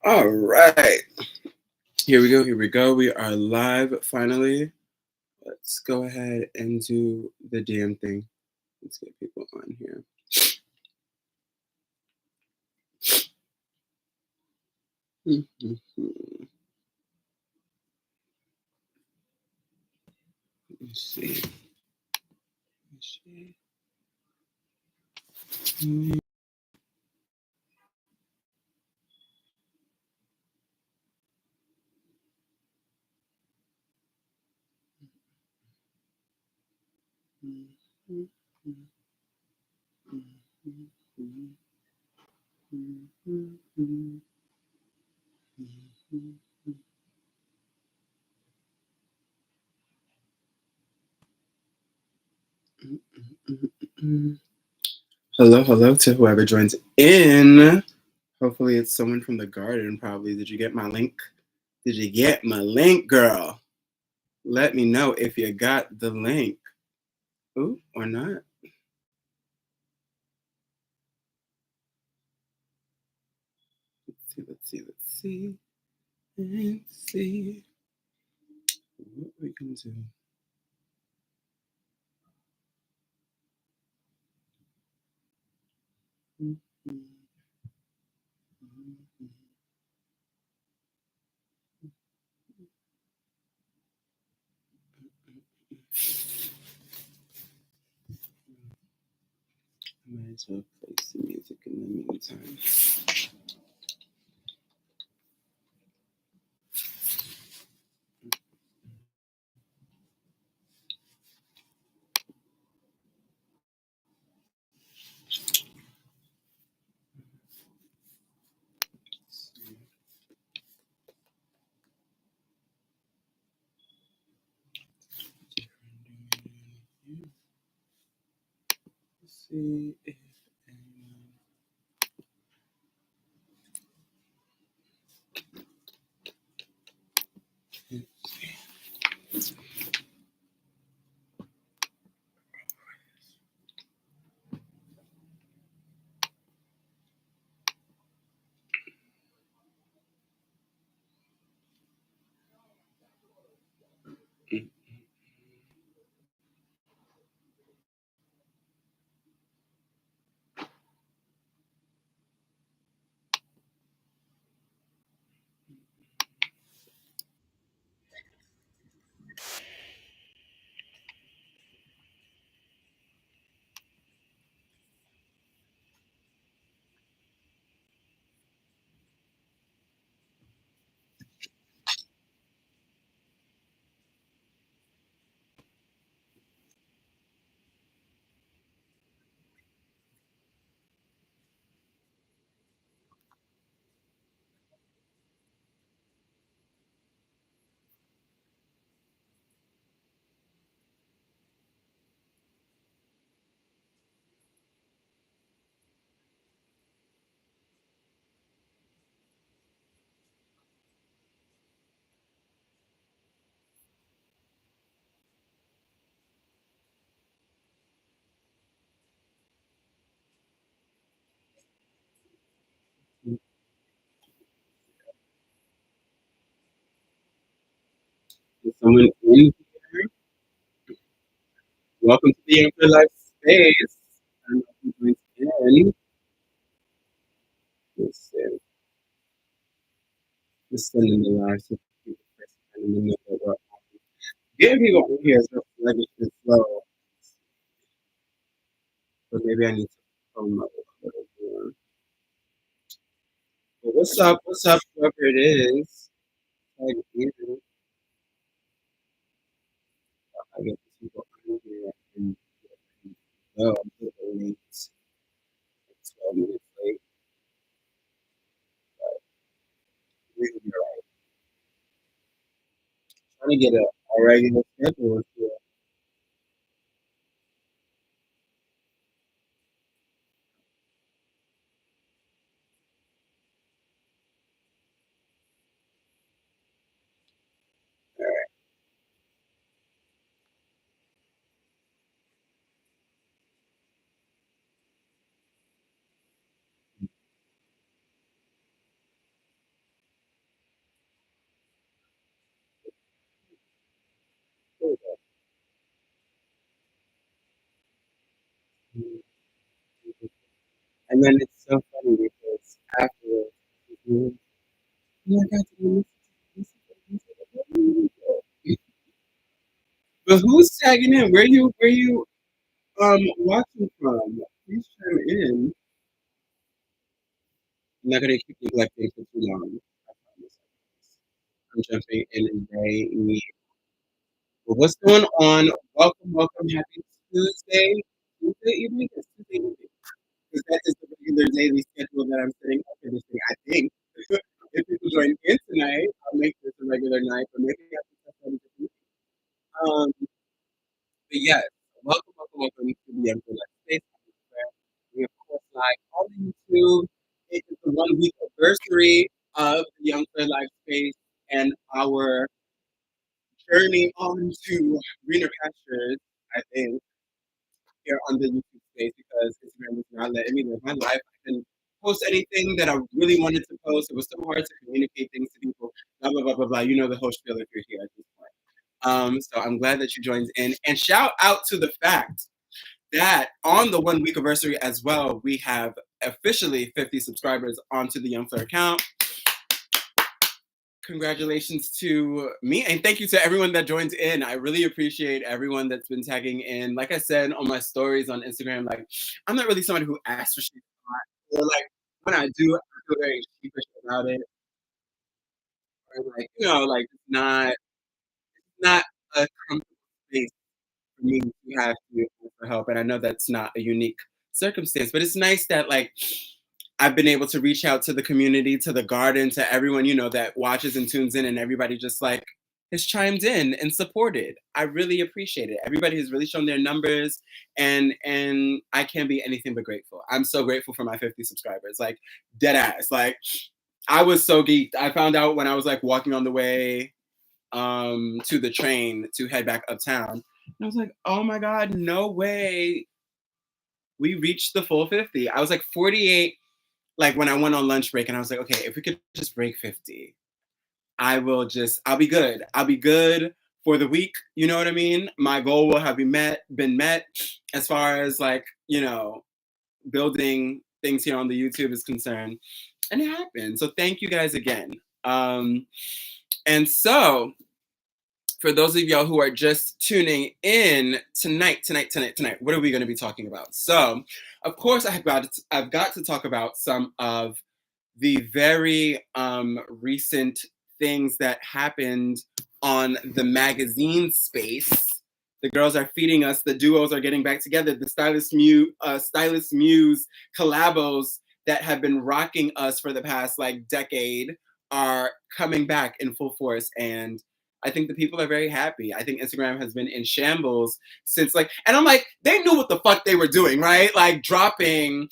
All right. Here we go. Here we go. We are live finally. Let's go ahead and do the damn thing. Let's get people on here. Let's see. Let's see. Hello, hello to whoever joins in. Hopefully, it's someone from the garden, probably. Did you get my link? Did you get my link, girl? Let me know if you got the link. Ooh, or not. Let's see, let's see, let's see. What we can do. I might as well play some music in the meantime. Let's see if anyone. Is someone in here? Welcome to the Yungfleur Life Space. I don't know who joins in. Let's see. Just sending the live so people can know that we're on. Getting people on here is just sluggish and slow. So maybe I need to promote a little more. But what's up? What's up, whoever it is? Like, I get people on here and go. I'm a little late. 12 minutes late. We're gonna be all right. Trying to get a regular schedule here. Mhm. And then it's so funny because afterwards, mhm, oh my God, did you listen to the music? But who's tagging in? Where you watching from? Please chime in. I'm not gonna keep neglecting for too long. I promise. I'm jumping in and very. Well, what's going on? Welcome, welcome. Happy Tuesday. Tuesday evening? It's Tuesday evening. Because that is the regular daily schedule that I'm setting up for this thing, I think. If people join in tonight, I'll make this a regular night, but maybe I can test out a different. But yes, welcome to the Yungfleur Space. We of course live on YouTube. It is the 1 week anniversary of the Yungfleur Live Space and our journey on to greener pastures, I think, here on the YouTube space because Instagram was not letting me live my life. I couldn't post anything that I really wanted to post. It was so hard to communicate things to people. Blah blah blah blah blah. You know the whole spiel if you're here at this point. So I'm glad that you joined in. And shout out to the fact that on the 1 week anniversary as well, we have officially 50 subscribers onto the Yungfleur account. Congratulations to me and thank you to everyone that joins in. I really appreciate everyone that's been tagging in. Like I said on my stories on Instagram, like I'm not really someone who asks for shit a lot. Or like when I do, I feel very sheepish about it. Or like, like it's not a comfortable space for me to have to ask for help. And I know that's not a unique circumstance, but it's nice that like I've been able to reach out to the community, to the garden, to everyone, that watches and tunes in, and everybody just like has chimed in and supported. I really appreciate it. Everybody has really shown their numbers and I can't be anything but grateful. I'm so grateful for my 50 subscribers. Like dead ass. Like I was so geeked. I found out when I was like walking on the way to the train to head back uptown. And I was like, oh my God, no way. We reached the full 50. I was like 48 like when I went on lunch break and I was like, okay, if we could just break 50, I'll be good. I'll be good for the week. You know what I mean? My goal will have been met as far as like, building things here on the YouTube is concerned. And it happened. So thank you guys again. Um, and so for those of y'all who are just tuning in tonight, what are we going to be talking about? So, of course, I've got to talk about some of the very recent things that happened on the magazine space. The girls are feeding us. The duos are getting back together. The Stylist Muse collabos that have been rocking us for the past like decade are coming back in full force, and I think the people are very happy. I think Instagram has been in shambles since and I'm like, they knew what the fuck they were doing, right? Like dropping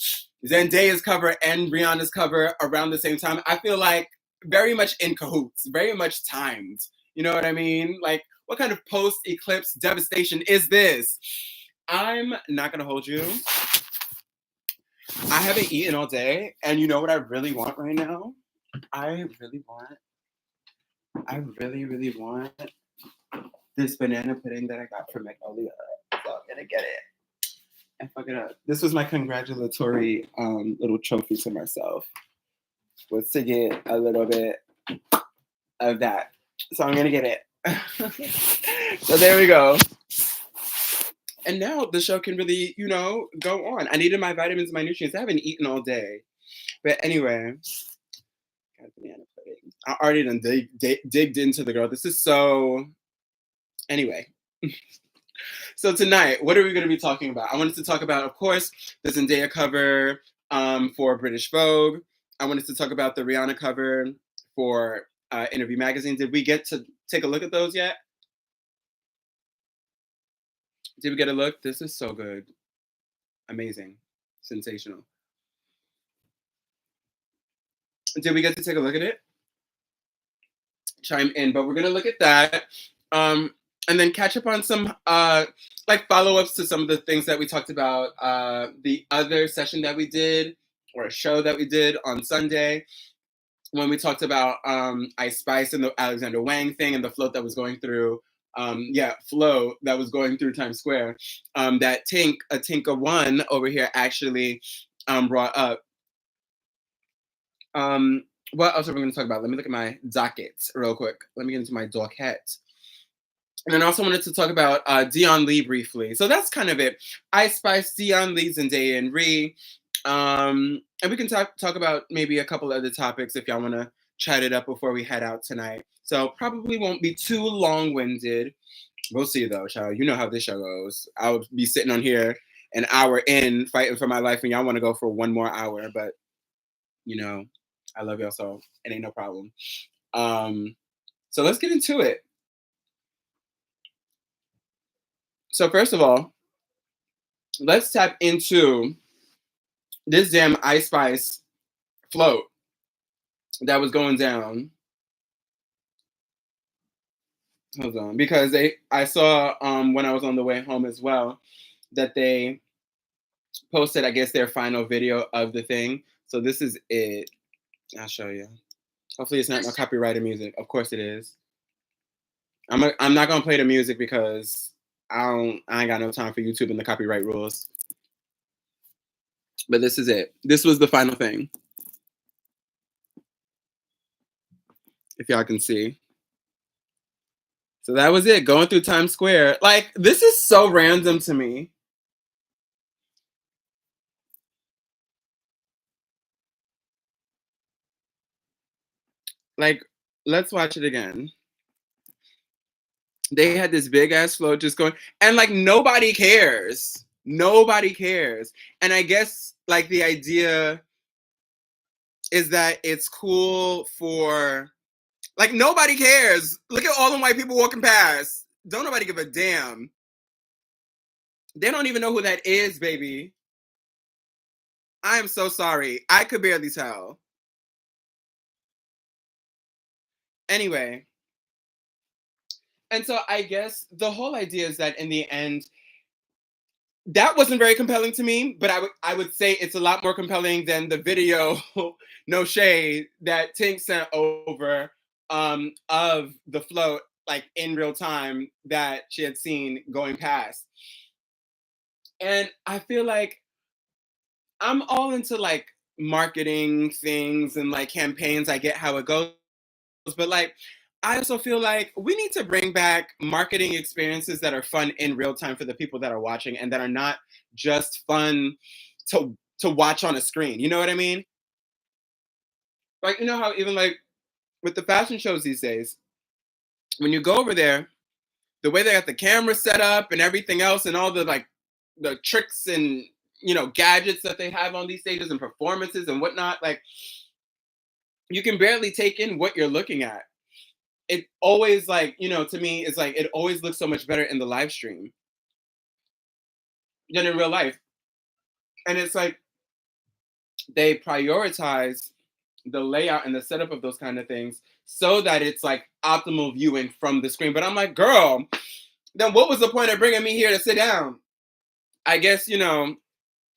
Zendaya's cover and Rihanna's cover around the same time. I feel like very much in cahoots, very much timed. You know what I mean? Like, what kind of post eclipse devastation is this? I'm not gonna hold you. I haven't eaten all day, and you know what I really want right now? I really want, I really, really want this banana pudding that I got from Magnolia. So I'm gonna get it and fuck it up. This was my congratulatory little trophy to myself. Was to get a little bit of that. So I'm gonna get it. So there we go. And now the show can really, go on. I needed my vitamins and my nutrients. I haven't eaten all day. But anyway, got banana pudding. I already done digged into the girl. This is so. Anyway. So tonight, what are we going to be talking about? I wanted to talk about, of course, the Zendaya cover for British Vogue. I wanted to talk about the Rihanna cover for Interview Magazine. Did we get to take a look at those yet? Did we get a look? This is so good. Amazing. Sensational. Did we get to take a look at it? Chime in, but we're going to look at that. And then catch up on some follow-ups to some of the things that we talked about the other session that we did, or a show that we did on Sunday, when we talked about Ice Spice and the Alexander Wang thing and the float that was going through yeah, flow that was going through Times Square. That Tinka One over here actually brought up. Um, what else are we going to talk about? Let me look at my docket real quick. Let me get into my docket. And then I also wanted to talk about Dion Lee briefly. So that's kind of it. Ice Spice, Dion Lee, Zendaya, and Ree. And we can talk about maybe a couple other topics if y'all want to chat it up before we head out tonight. So probably won't be too long-winded. We'll see though, child. You know how this show goes. I'll be sitting on here an hour in fighting for my life, and y'all want to go for one more hour. But you know, I love y'all, so it ain't no problem. So let's get into it. So first of all, let's tap into this damn Ice Spice float that was going down. Hold on, because I saw when I was on the way home as well that they posted, I guess, their final video of the thing. So this is it. I'll show you. Hopefully, it's not no copyrighted music. Of course, it is. I'm not gonna play the music because I ain't got no time for YouTube and the copyright rules. But this is it. This was the final thing. If y'all can see. So that was it. Going through Times Square. Like, this is so random to me. Like, let's watch it again. They had this big ass float just going, and like nobody cares. Nobody cares. And I guess like the idea is that it's cool for like nobody cares. Look at all the white people walking past. Don't nobody give a damn. They don't even know who that is, baby. I am so sorry. I could barely tell. Anyway, and so I guess the whole idea is that in the end, that wasn't very compelling to me, but I would say it's a lot more compelling than the video, no shade, that Tink sent over of the float like in real time that she had seen going past. And I feel like I'm all into like marketing things and like campaigns. I get how it goes, but like I also feel like we need to bring back marketing experiences that are fun in real time for the people that are watching and that are not just fun to watch on a screen. You know what I mean? Like you know how even like with the fashion shows these days, when you go over there, the way they got the camera set up and everything else and all the like the tricks and gadgets that they have on these stages and performances and whatnot, like you can barely take in what you're looking at. It always like to me it's like it always looks so much better in the live stream than in real life. And it's like they prioritize the layout and the setup of those kind of things so that it's like optimal viewing from the screen. But I'm like, girl, then what was the point of bringing me here to sit down? I guess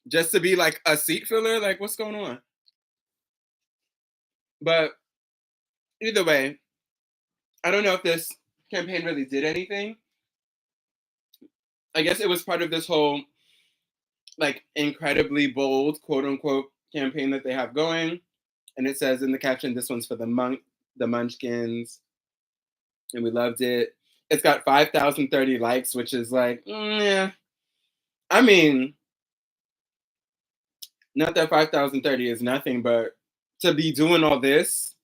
just to be like a seat filler. Like, what's going on? But either way, I don't know if this campaign really did anything. I guess it was part of this whole like incredibly bold quote unquote campaign that they have going. And it says in the caption, this one's for the Munchkins. And we loved it. It's got 5,030 likes, which is like, yeah. I mean, not that 5,030 is nothing, but to be doing all this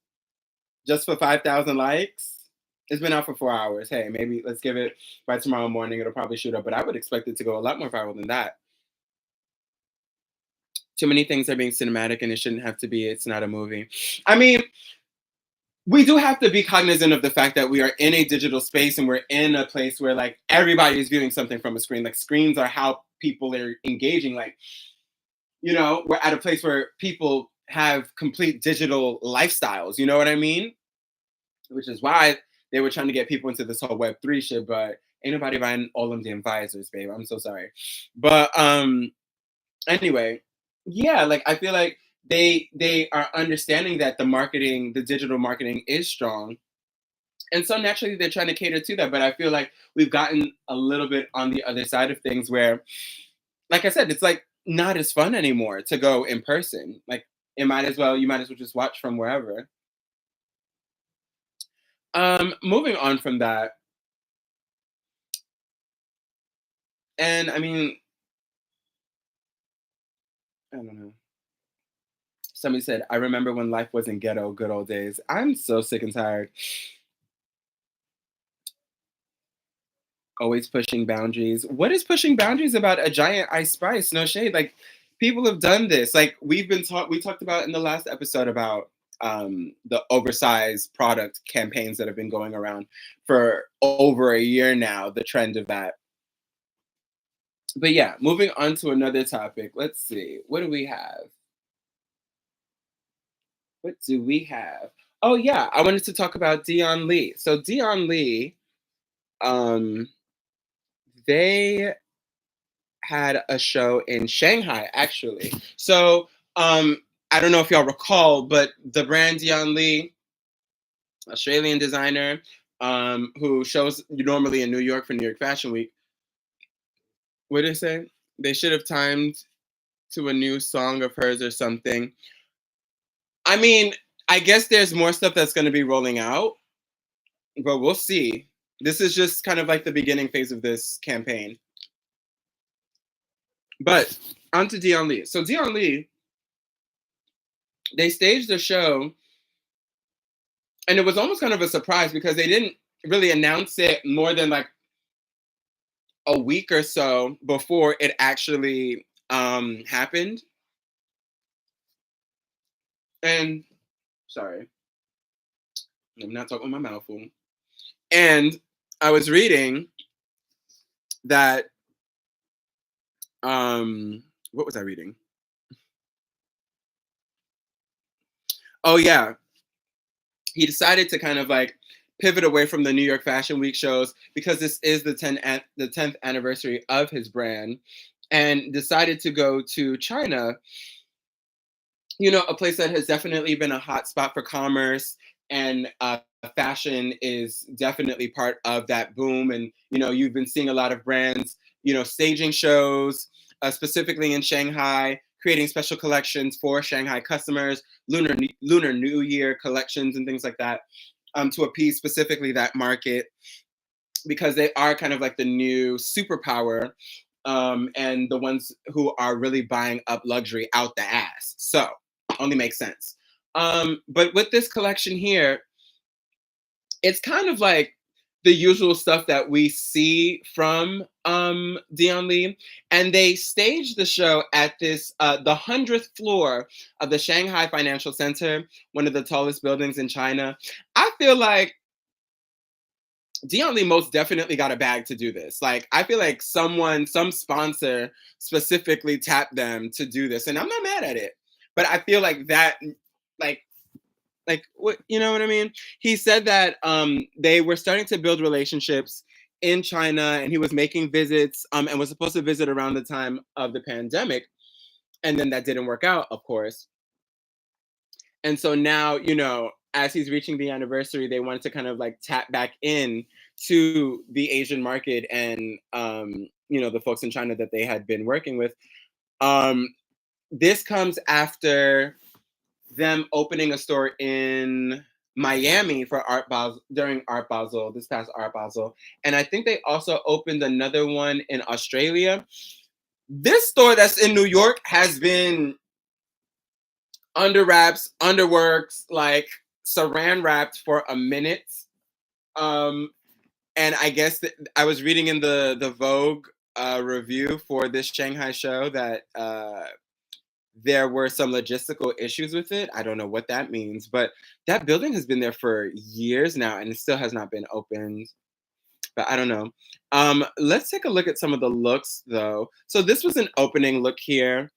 just for 5,000 likes, it's been out for 4 hours. Hey, maybe let's give it by tomorrow morning. It'll probably shoot up, but I would expect it to go a lot more viral than that. Too many things are being cinematic and it shouldn't have to be. It's not a movie. I mean, we do have to be cognizant of the fact that we are in a digital space and we're in a place where like everybody is viewing something from a screen. Like screens are how people are engaging. Like, we're at a place where people have complete digital lifestyles. You know what I mean? Which is why they were trying to get people into this whole Web3 shit, but ain't nobody buying all them damn visors, babe. I'm so sorry. But anyway, yeah, like I feel like they are understanding that the digital marketing is strong, And so naturally they're trying to cater to that. But I feel like we've gotten a little bit on the other side of things where, like I said, it's like not as fun anymore to go in person. Like you might as well just watch from wherever. Moving on from that, and I mean, I don't know. Somebody said, I remember when life wasn't ghetto, good old days. I'm so sick and tired. Always pushing boundaries. What is pushing boundaries about a giant ice spice? No shade. Like people have done this. Like we talked about in the last episode about the oversized product campaigns that have been going around for over a year now, the trend of that. But yeah, moving on to another topic. Let's see. What do we have? What do we have? Oh yeah, I wanted to talk about Dion Lee. So Dion Lee, um, they had a show in Shanghai actually. So I don't know if y'all recall, but the brand Dion Lee, Australian designer, who shows normally in New York for New York Fashion Week. What did they say? They should have timed to a new song of hers or something. I mean, I guess there's more stuff that's going to be rolling out, but we'll see. This is just kind of like the beginning phase of this campaign. But on to Dion Lee. So Dion Lee, they staged the show, and it was almost kind of a surprise because they didn't really announce it more than like a week or so before it actually happened. And sorry, I'm not talking with my mouth full. And I was reading that what was I reading? Oh yeah, he decided to kind of like pivot away from the New York Fashion Week shows because this is the 10th anniversary of his brand, and decided to go to China, a place that has definitely been a hot spot for commerce, and fashion is definitely part of that boom. And you've been seeing a lot of brands, staging shows, specifically in Shanghai, creating special collections for Shanghai customers, Lunar New Year collections and things like that, to appease specifically that market because they are kind of like the new superpower, and the ones who are really buying up luxury out the ass. So only makes sense. But with this collection here, it's kind of like the usual stuff that we see from Dion Lee, and they staged the show at this the 100th floor of the Shanghai Financial Center, one of the tallest buildings in China. I feel like Dion Lee most definitely got a bag to do this. Like, I feel like some sponsor specifically tapped them to do this, and I'm not mad at it. But I feel like that, like, what you know what I mean? He said that they were starting to build relationships in China, and he was making visits, and was supposed to visit around the time of the pandemic, and then that didn't work out, of course. And so now, as he's reaching the anniversary, they wanted to kind of like tap back in to the Asian market and the folks in China that they had been working with. Um, this comes after them opening a store in Miami for Art Basel during Art Basel, this past Art Basel. And I think they also opened another one in Australia. This store that's in New York has been under wraps, underworks, like saran wrapped for a minute. Um, and I guess I was reading in the Vogue review for this Shanghai show that there were some logistical issues with it. I don't know what that means, but that building has been there for years now and it still has not been opened. But I don't know. Let's take a look at some of the looks though. So this was an opening look here.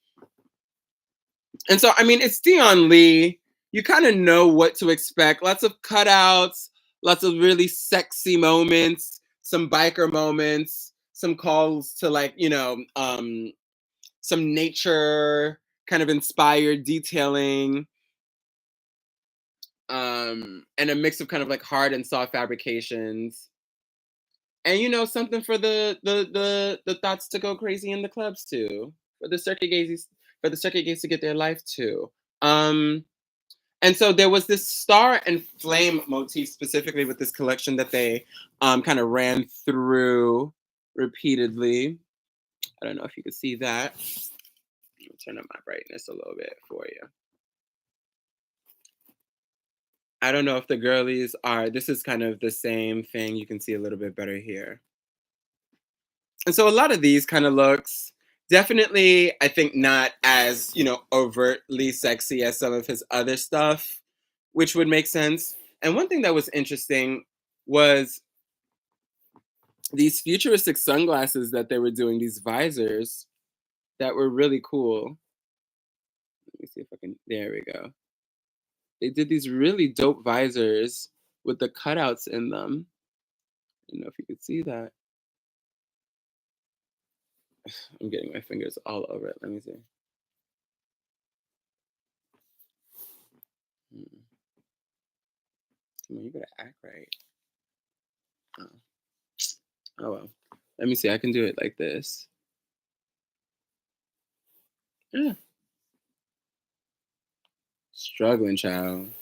And so, I mean, it's Dion Lee. You kind of know what to expect. Lots of cutouts, lots of really sexy moments, some biker moments, some calls to like, some nature kind of inspired detailing. and a mix of kind of like hard and soft fabrications. And something for the thoughts to go crazy in the clubs too. For the circuit gazes for the circuit gaze to get their life too. Um and so there was this star and flame motif specifically with this collection that they kind of ran through repeatedly. I don't know if you could see that. Let me turn up my brightness a little bit for you. I don't know if the girlies are, this is kind of the same thing. You can see a little bit better here. And so a lot of these kind of looks, definitely, I think not as, overtly sexy as some of his other stuff, which would make sense. And one thing that was interesting was these futuristic sunglasses that they were doing, these visors that were really cool. Let me see if I can, there we go. They did these really dope visors with the cutouts in them. I don't know if you could see that. I'm getting my fingers all over it. Let me see. Mm, come on, you gotta act right. Oh. Oh well. Let me see. I can do it like this. Yeah. Struggling, child.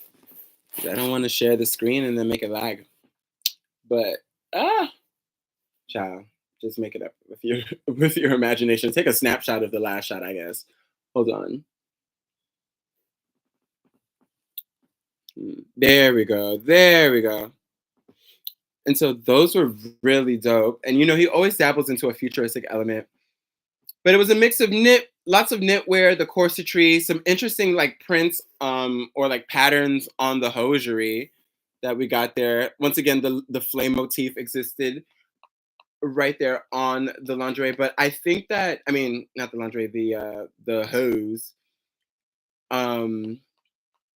'Cause I don't want to share the screen and then make it lag. But ah, child, just make it up with your with your imagination. Take a snapshot of the last shot, I guess. Hold on. There we go. There we go. And so those were really dope. And he always dabbles into a futuristic element. But it was a mix of knit, lots of knitwear, the corsetry, some interesting like prints or like patterns on the hosiery that we got there. Once again, the flame motif existed right there on the lingerie. But I think that, I mean, not the lingerie, the hose. Um,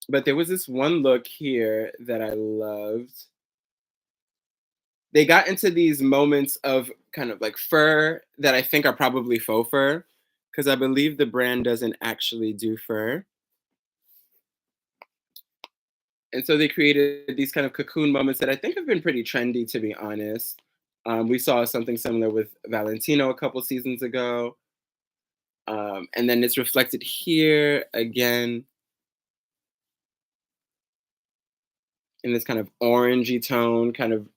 but there was this one look here that I loved. They got into these moments of kind of like fur that I think are probably faux fur, because I believe the brand doesn't actually do fur. And so they created these kind of cocoon moments that I think have been pretty trendy, to be honest. We saw something similar with Valentino a couple seasons ago. And then it's reflected here again in this kind of orangey tone, kind of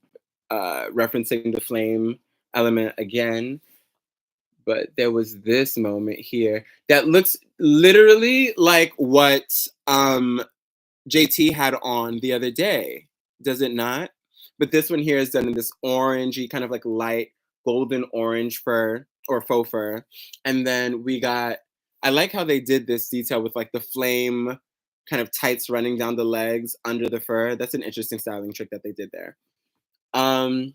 referencing the flame element again. But there was this moment here that looks literally like what JT had on the other day, does it not? But this one here is done in this orangey, kind of like light golden orange fur or faux fur. And then we got, I like how they did this detail with like the flame kind of tights running down the legs under the fur. That's an interesting styling trick that they did there. Um,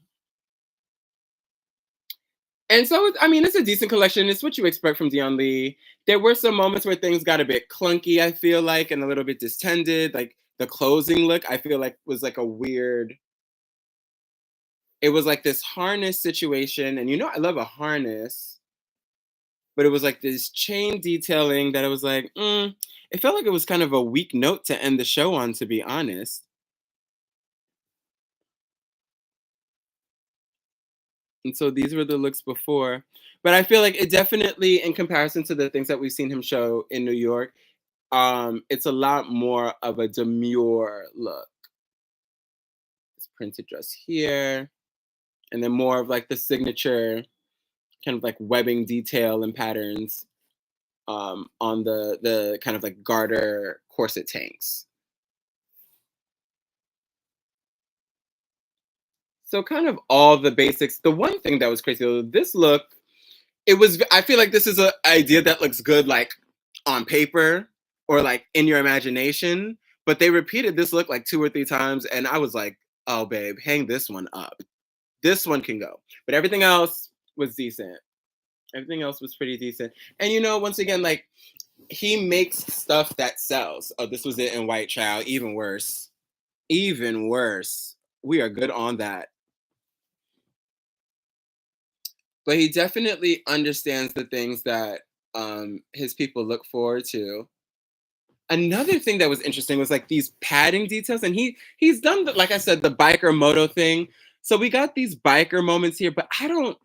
And so, I mean, it's a decent collection. It's what you expect from Dion Lee. There were some moments where things got a bit clunky, I feel like, and a little bit distended. Like the closing look, I feel like was like a weird, it was like this harness situation. And I love a harness, but it was like this chain detailing that I was like, it felt like it was kind of a weak note to end the show on, to be honest. And so these were the looks before. But I feel like it definitely, in comparison to the things that we've seen him show in New York, it's a lot more of a demure look. This printed dress here, and then more of like the signature kind of like webbing detail and patterns on the kind of like garter corset tanks. So kind of all the basics. The one thing that was crazy though, this look, it was. I feel like this is an idea that looks good like on paper or like in your imagination, but they repeated this look like two or three times, and I was like, "Oh, babe, hang this one up. This one can go." But everything else was decent. Everything else was pretty decent. And once again, like he makes stuff that sells. Oh, this was it in White Child. Even worse. Even worse. We are good on that. But he definitely understands the things that his people look forward to. Another thing that was interesting was like these padding details, and he's done the, like I said, the biker moto thing. So we got these biker moments here, but I don't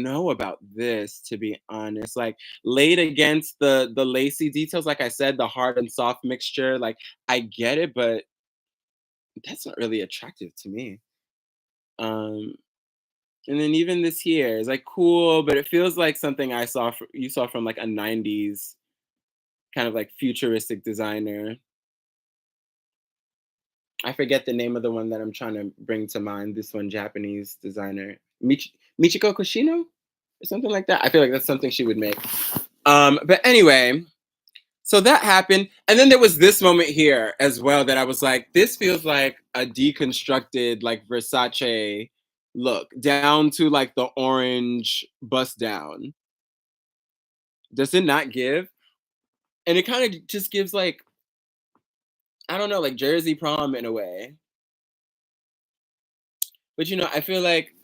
know about this, to be honest. Like laid against the lacy details, like I said, the hard and soft mixture. Like I get it, but that's not really attractive to me. Um, and then even this here is like cool, but it feels like something you saw from like a '90s kind of like futuristic designer. I forget the name of the one that I'm trying to bring to mind. This one Japanese designer, Michiko Kushino or something like that. I feel like that's something she would make. But anyway, so that happened, and then there was this moment here as well that I was like, this feels like a deconstructed like Versace look, down to like the orange bust down. Does it not give? And it kind of just gives like, I don't know, like Jersey prom in a way. But I feel like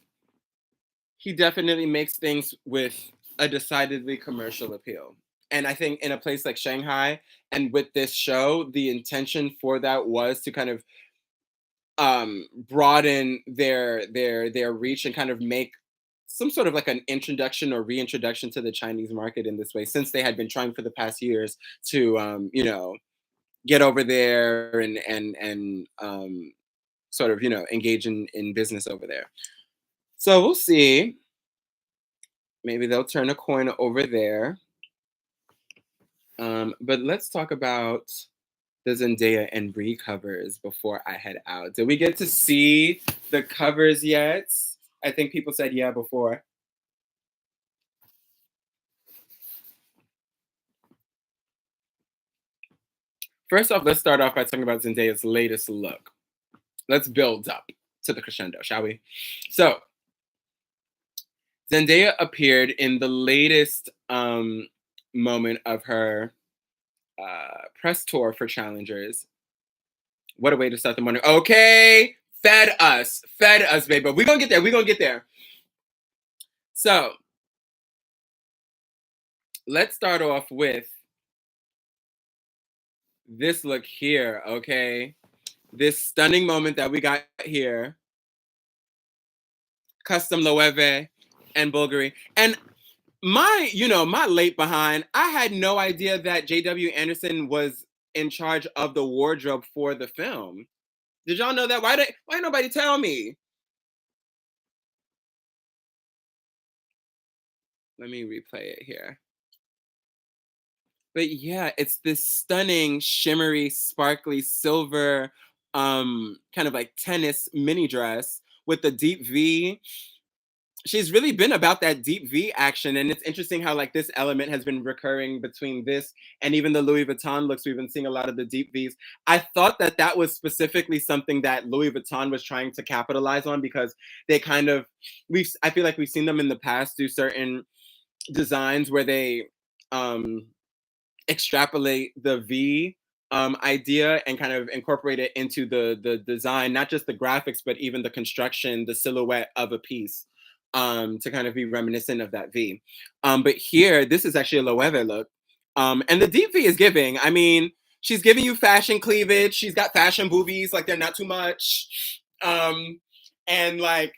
he definitely makes things with a decidedly commercial appeal. And I think in a place like Shanghai and with this show, the intention for that was to kind of broaden their reach and kind of make some sort of like an introduction or reintroduction to the Chinese market in this way, since they had been trying for the past years to get over there and sort of engage in business over there. So we'll see. Maybe they'll turn a coin over there. But let's talk about the Zendaya and Brie covers before I head out. Did we get to see the covers yet? I think people said yeah before. First off, let's start off by talking about Zendaya's latest look. Let's build up to the crescendo, shall we? So, Zendaya appeared in the latest moment of her press tour for Challengers. What a way to start the morning. Okay, fed us, baby. We're gonna get there. We're gonna get there. So let's start off with this look here, okay? This stunning moment that we got here. Custom Loewe and Bulgari. And my late behind, I had no idea that JW Anderson was in charge of the wardrobe for the film. Did y'all know that? Why nobody tell me? Let me replay it here. But yeah, it's this stunning, shimmery, sparkly silver kind of like tennis mini dress with the deep V. She's really been about that deep V action, and it's interesting how like this element has been recurring between this and even the Louis Vuitton looks. We've been seeing a lot of the deep V's. I thought that that was specifically something that Louis Vuitton was trying to capitalize on, because they kind of I feel like we've seen them in the past do certain designs where they um extrapolate the V idea and kind of incorporate it into the design, not just the graphics, but even the construction, the silhouette of a piece, to kind of be reminiscent of that V. But here, this is actually a Loewe look. And the deep V is giving. I mean, she's giving you fashion cleavage. She's got fashion boobies, like they're not too much. And like,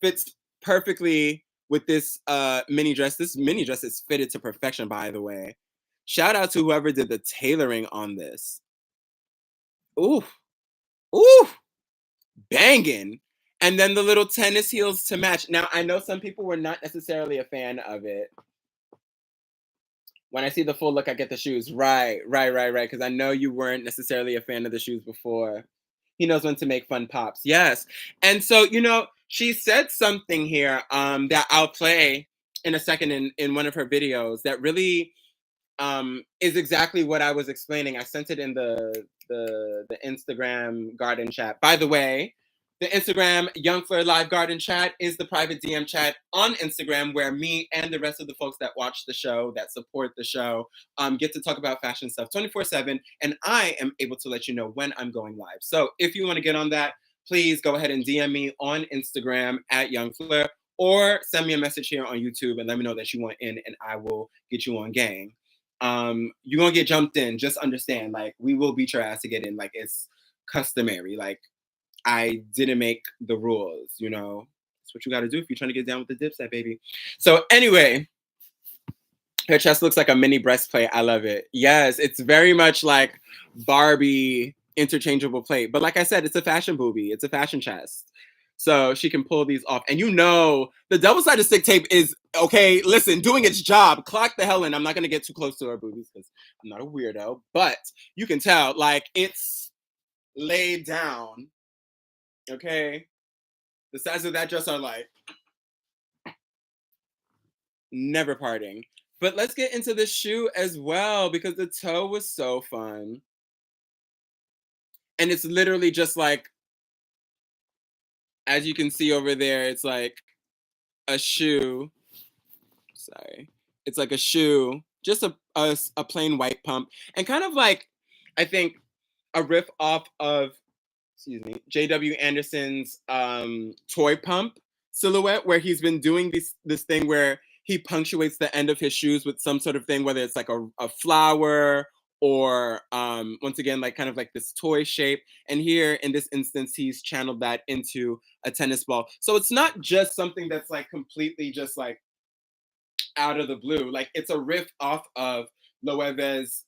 fits perfectly with this mini dress. This mini dress is fitted to perfection, by the way. Shout out to whoever did the tailoring on this. Ooh, ooh, banging. And then the little tennis heels to match. Now, I know some people were not necessarily a fan of it. When I see the full look, I get the shoes. Right, right, right, right. Because I know you weren't necessarily a fan of the shoes before. He knows when to make fun pops. Yes. And so, she said something here that I'll play in a second in one of her videos that really is exactly what I was explaining. I sent it in the Instagram garden chat. By the way, the Instagram Yungfleur live garden chat is the private DM chat on Instagram where me and the rest of the folks that watch the show, that support the show, get to talk about fashion stuff 24/7, and I am able to let you know when I'm going live. So if you want to get on that, please go ahead and DM me on Instagram at Yungfleur, or send me a message here on YouTube and let me know that you want in, and I will get you on game. you're gonna get jumped in. Just understand, like, we will beat your ass to get in. Like, it's customary. Like, I didn't make the rules, you know. That's what you gotta do if you're trying to get down with the dipset, baby. So anyway, her chest looks like a mini breastplate. I love it. Yes, it's very much like Barbie interchangeable plate. But like I said, it's a fashion boobie. It's a fashion chest. So she can pull these off. And you know, the double-sided stick tape is, okay, listen, doing its job. Clock the hell in. I'm not going to get too close to her boobies because I'm not a weirdo. But you can tell, like, it's laid down. Okay? The sides of that dress are like never parting. But let's get into the shoe as well because the toe was so fun. And it's literally just like, as you can see over there, it's like a shoe. Sorry. It's like a shoe, just a plain white pump. And kind of like, I think, a riff off of, excuse me, J.W. Anderson's toy pump silhouette, where he's been doing this thing where he punctuates the end of his shoes with some sort of thing, whether it's like a flower or once again, like kind of like this toy shape. And here in this instance, he's channeled that into a tennis ball. So it's not just something that's like completely just like out of the blue. Like, it's a riff off of Loewe's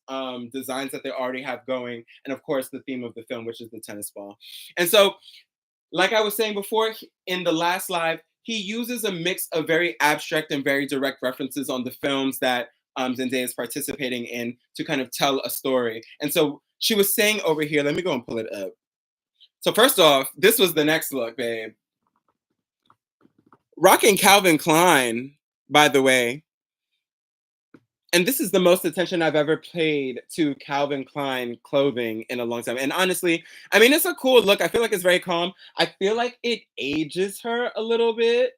designs that they already have going, and of course the theme of the film, which is the tennis ball. And so, like I was saying before, in the last live, he uses a mix of very abstract and very direct references on the films that Zendaya is participating in to kind of tell a story. And so she was saying over here, let me go and pull it up. So first off, this was the next look, babe. Rocking Calvin Klein, by the way. And this is the most attention I've ever paid to Calvin Klein clothing in a long time. And honestly, I mean, it's a cool look. I feel like it's very calm. I feel like it ages her a little bit.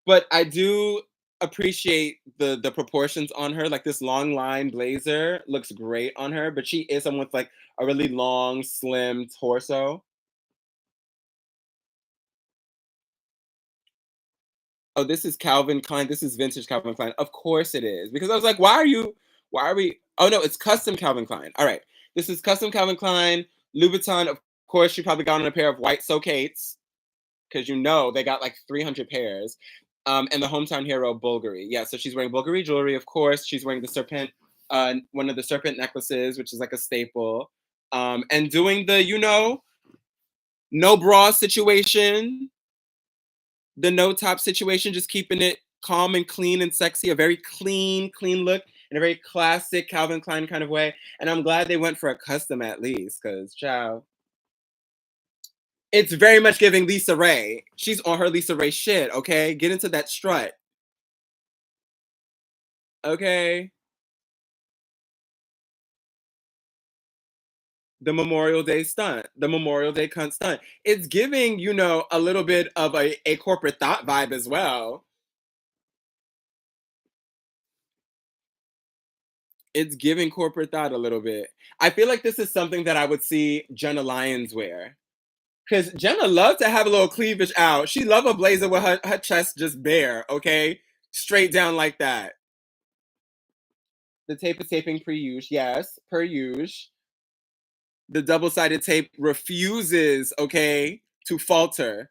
But I do appreciate the proportions on her. Like, this long line blazer looks great on her, but she is someone with like a really long, slim torso. Oh, this is Calvin Klein. This is vintage Calvin Klein. Of course it is. Because I was like, why are we, oh no, it's custom Calvin Klein. All right. This is custom Calvin Klein. Louboutin, of course, she probably got on a pair of white Socates because you know they got like 300 pairs. And the hometown hero, Bulgari. Yeah, so she's wearing Bulgari jewelry, of course. She's wearing the serpent, one of the serpent necklaces, which is like a staple. And doing the, you know, no bra situation, the no top situation, just keeping it calm and clean and sexy, a very clean look in a very classic Calvin Klein kind of way. And I'm glad they went for a custom at least, because ciao. It's very much giving Lisa Ray. She's on her Lisa Ray shit, okay? Get into that strut. Okay. The Memorial Day stunt, the Memorial Day cunt stunt. It's giving, you know, a little bit of a corporate thought vibe as well. It's giving corporate thought a little bit. I feel like this is something that I would see Jenna Lyons wear. Because Jenna loved to have a little cleavage out. She loved a blazer with her chest just bare, okay? Straight down like that. The tape is taping per-use, yes, per-use. The double-sided tape refuses, okay, to falter.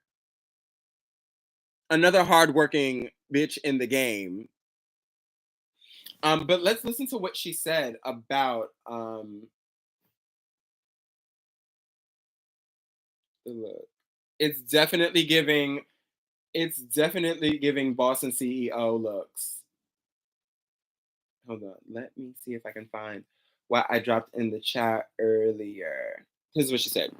Another hardworking bitch in the game. But let's listen to what she said about the look. It's definitely giving. It's definitely giving Boston CEO looks. Hold on, let me see if I can find what I dropped in the chat earlier. This is what she said.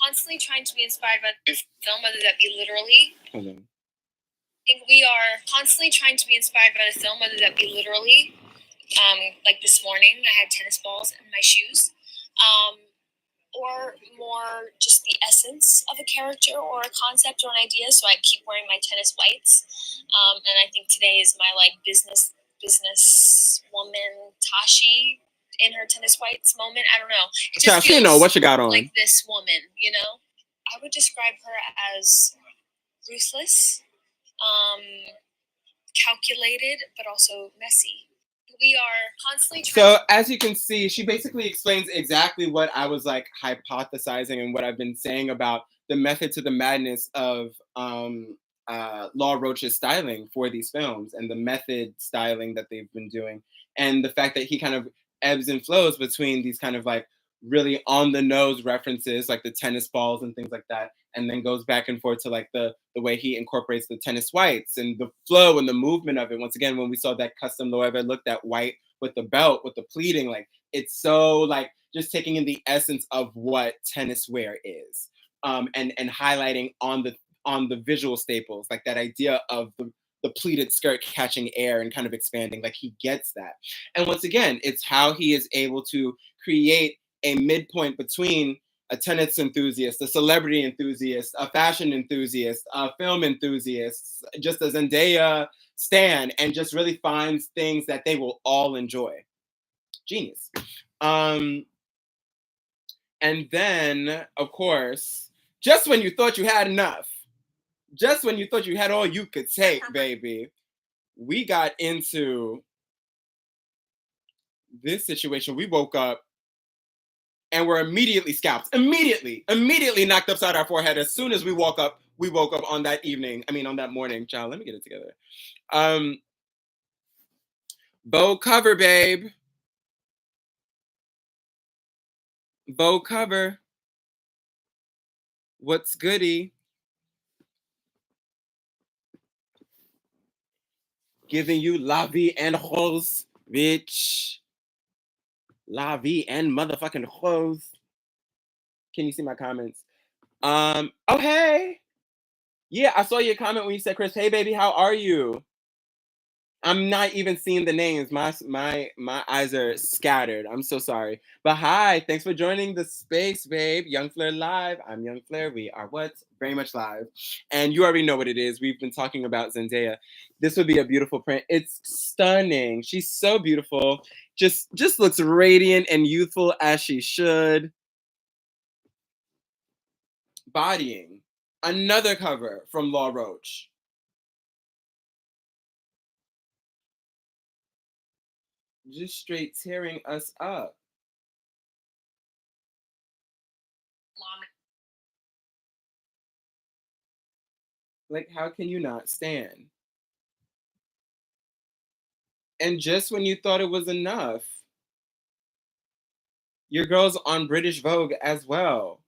Constantly trying to be inspired by this film, whether that be literally. Hold on. I think we are constantly trying to be inspired by the film, whether that be literally. Like this morning, I had tennis balls in my shoes. Or more just the essence of a character or a concept or an idea. So I keep wearing my tennis whites. And I think today is my like business woman Tashi in her tennis whites moment. I don't know. It just Tashi, you know what you got on. Like this woman, you know? I would describe her as ruthless, calculated but also messy. We are constantly trying. So as you can see, she basically explains exactly what I was like hypothesizing and what I've been saying about the method to the madness of Law Roach's styling for these films and the method styling that they've been doing, and the fact that he kind of ebbs and flows between these kind of like really on the nose references like the tennis balls and things like that, and then goes back and forth to like the way he incorporates the tennis whites and the flow and the movement of it. Once again, when we saw that custom Loewe look, that white with the belt, with the pleating, like it's so like just taking in the essence of what tennis wear is, and highlighting on the visual staples, like that idea of the pleated skirt catching air and kind of expanding. Like he gets that, and once again, it's how he is able to create a midpoint between a tennis enthusiast, a celebrity enthusiast, a fashion enthusiast, a film enthusiast, just a Zendaya stan, and just really finds things that they will all enjoy. Genius. Um, and then, of course, just when you thought you had enough, just when you thought you had all you could take, baby, we got into this situation. We woke up and were immediately scalped. Immediately knocked upside our forehead as soon as we woke up. We woke up on that evening. I mean, on that morning. Child, let me get it together. Bow cover, babe. Bow cover. What's goody? Giving you la vie and rose, bitch. La vie and motherfucking rose. Can you see my comments? Oh hey. Yeah, I saw your comment when you said, Chris, hey baby, how are you? I'm not even seeing the names. My eyes are scattered. I'm so sorry. But hi, thanks for joining the space, babe. Yungfleur live. I'm Yungfleur. We are what? Very much live. And you already know what it is. We've been talking about Zendaya. This would be a beautiful print. It's stunning. She's so beautiful. Just looks radiant and youthful as she should. Bodying. Another cover from Law Roach. Just straight tearing us up. Like, how can you not stand? And just when you thought it was enough, your girl's on British Vogue as well.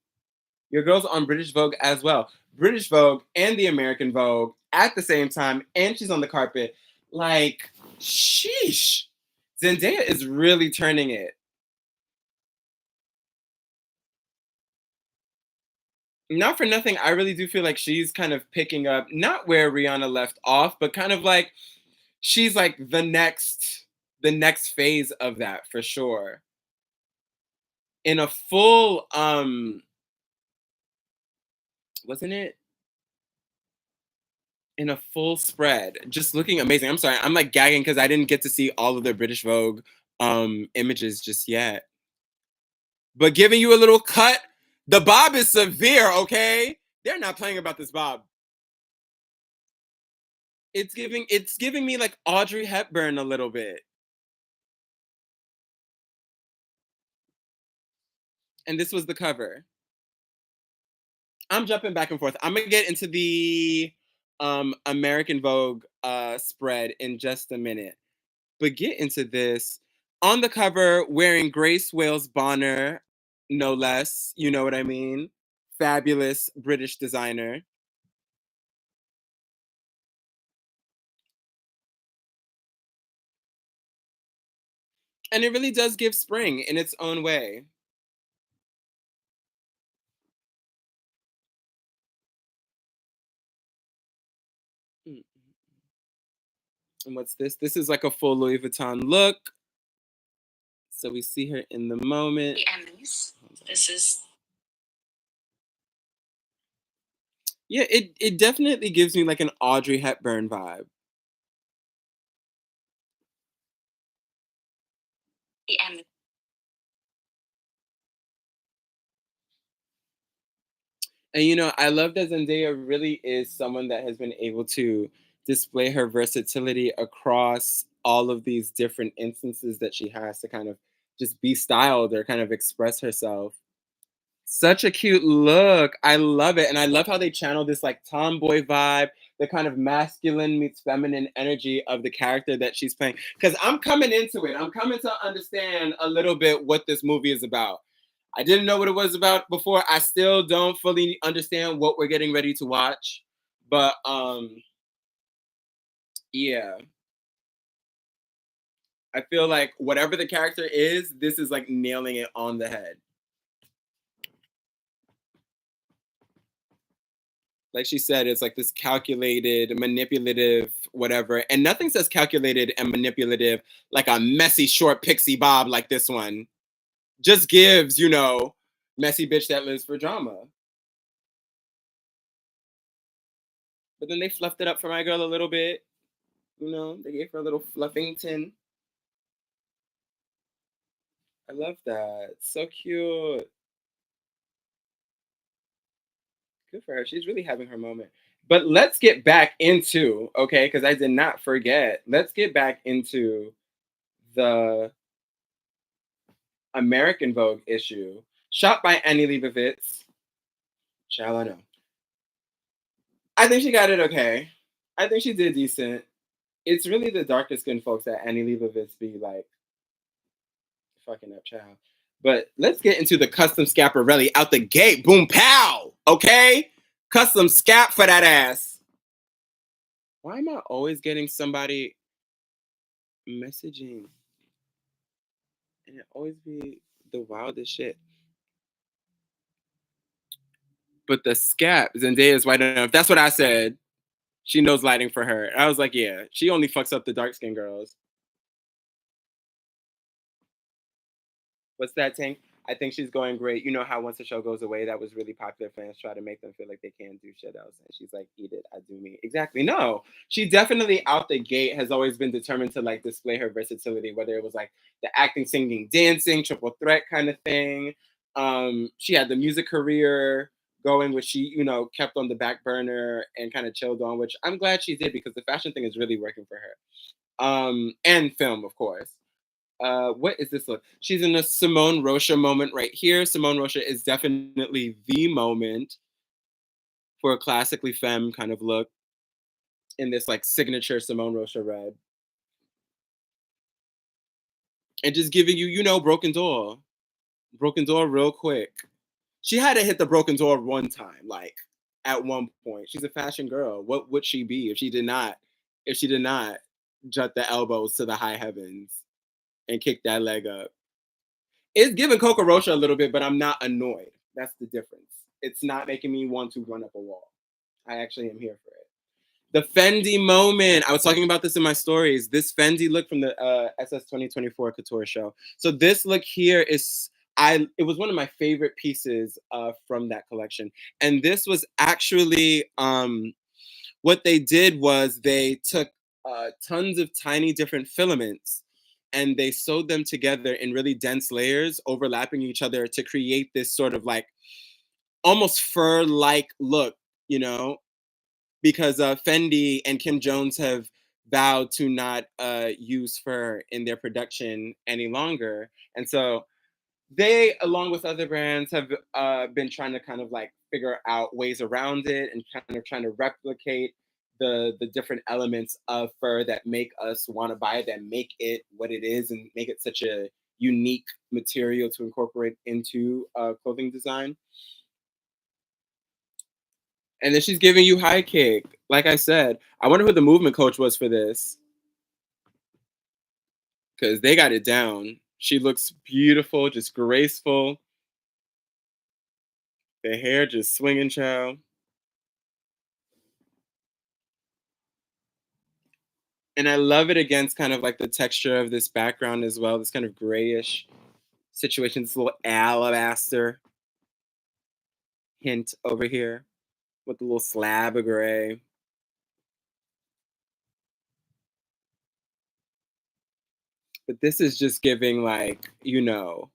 Your girl's on British Vogue as well. British Vogue and the American Vogue at the same time, and she's on the carpet. Like, sheesh. Zendaya is really turning it. Not for nothing, I really do feel like she's kind of picking up, not where Rihanna left off, but kind of like she's like the next phase of that for sure. In a full wasn't it in a full spread, just looking amazing. I'm sorry, I'm like gagging because I didn't get to see all of the British Vogue images just yet. But giving you a little cut, the bob is severe, okay? They're not playing about this bob. It's giving me like Audrey Hepburn a little bit. And this was the cover. I'm jumping back and forth. I'm gonna get into the American Vogue spread in just a minute. But get into this. On the cover, wearing Grace Wales Bonner, no less. You know what I mean? Fabulous British designer. And it really does give spring in its own way. Mm. And what's this? This is like a full Louis Vuitton look. So we see her in the moment. The Emmys. This is. Yeah, it definitely gives me like an Audrey Hepburn vibe. The Emmys. And you know, I love that Zendaya really is someone that has been able to display her versatility across all of these different instances that she has to kind of just be styled or kind of express herself. Such a cute look. I love it. And I love how they channel this like tomboy vibe, the kind of masculine meets feminine energy of the character that she's playing. Because I'm coming into it. I'm coming to understand a little bit what this movie is about. I didn't know what it was about before. I still don't fully understand what we're getting ready to watch. But yeah. I feel like whatever the character is, this is like nailing it on the head. Like she said, it's like this calculated, manipulative, whatever. And nothing says calculated and manipulative like a messy, short pixie bob like this one. Just gives, messy bitch that lives for drama. But then they fluffed it up for my girl a little bit. They gave her a little fluffington. I love that. So cute. Good for her. She's really having her moment. But let's get back into, okay, because I did not forget. Let's get back into the American Vogue issue, shot by Annie Leibovitz. Shall I know? I think she got it okay. I think she did decent. It's really the darker skinned folks that Annie Leibovitz be like fucking up, child. But let's get into the custom Scaparelli out the gate. Boom, pow. Okay, custom scap for that ass. Why am I always getting somebody messaging? And it always be the wildest shit. But the scap, Zendaya's white enough. That's what I said. She knows lighting for her. I was like, yeah, she only fucks up the dark skinned girls. What's that, Tank? I think she's going great. You know how once the show goes away, that was really popular. Fans try to make them feel like they can't do shit else. And she's like, eat it, I do me. Exactly. No, she definitely out the gate has always been determined to like display her versatility, whether it was like the acting, singing, dancing, triple threat kind of thing. She had the music career going, which she, kept on the back burner and kind of chilled on, which I'm glad she did because the fashion thing is really working for her. And film, of course. What is this look? She's in a Simone Rocha moment right here. Simone Rocha is definitely the moment for a classically femme kind of look in this like signature Simone Rocha red. And just giving you, broken door. Broken door real quick. She had to hit the broken door one time, like at one point. She's a fashion girl. What would she be if she did not jut the elbows to the high heavens and kick that leg up? It's giving Coco Rocha a little bit, but I'm not annoyed. That's the difference. It's not making me want to run up a wall. I actually am here for it. The Fendi moment. I was talking about this in my stories. This Fendi look from the SS 2024 Couture show. So this look here it was one of my favorite pieces from that collection. And this was actually what they did was they took tons of tiny different filaments and they sewed them together in really dense layers overlapping each other to create this sort of like almost fur-like look, because Fendi and Kim Jones have vowed to not use fur in their production any longer. And so they, along with other brands, have been trying to kind of like figure out ways around it and kind of trying to replicate the different elements of fur that make us want to buy it, that make it what it is, and make it such a unique material to incorporate into clothing design. And then she's giving you high kick. Like I said, I wonder who the movement coach was for this, because they got it down. She looks beautiful, just graceful. The hair just swinging, child. And I love it against kind of like the texture of this background as well. This kind of grayish situation, this little alabaster hint over here with the little slab of gray. But this is just giving like, 18th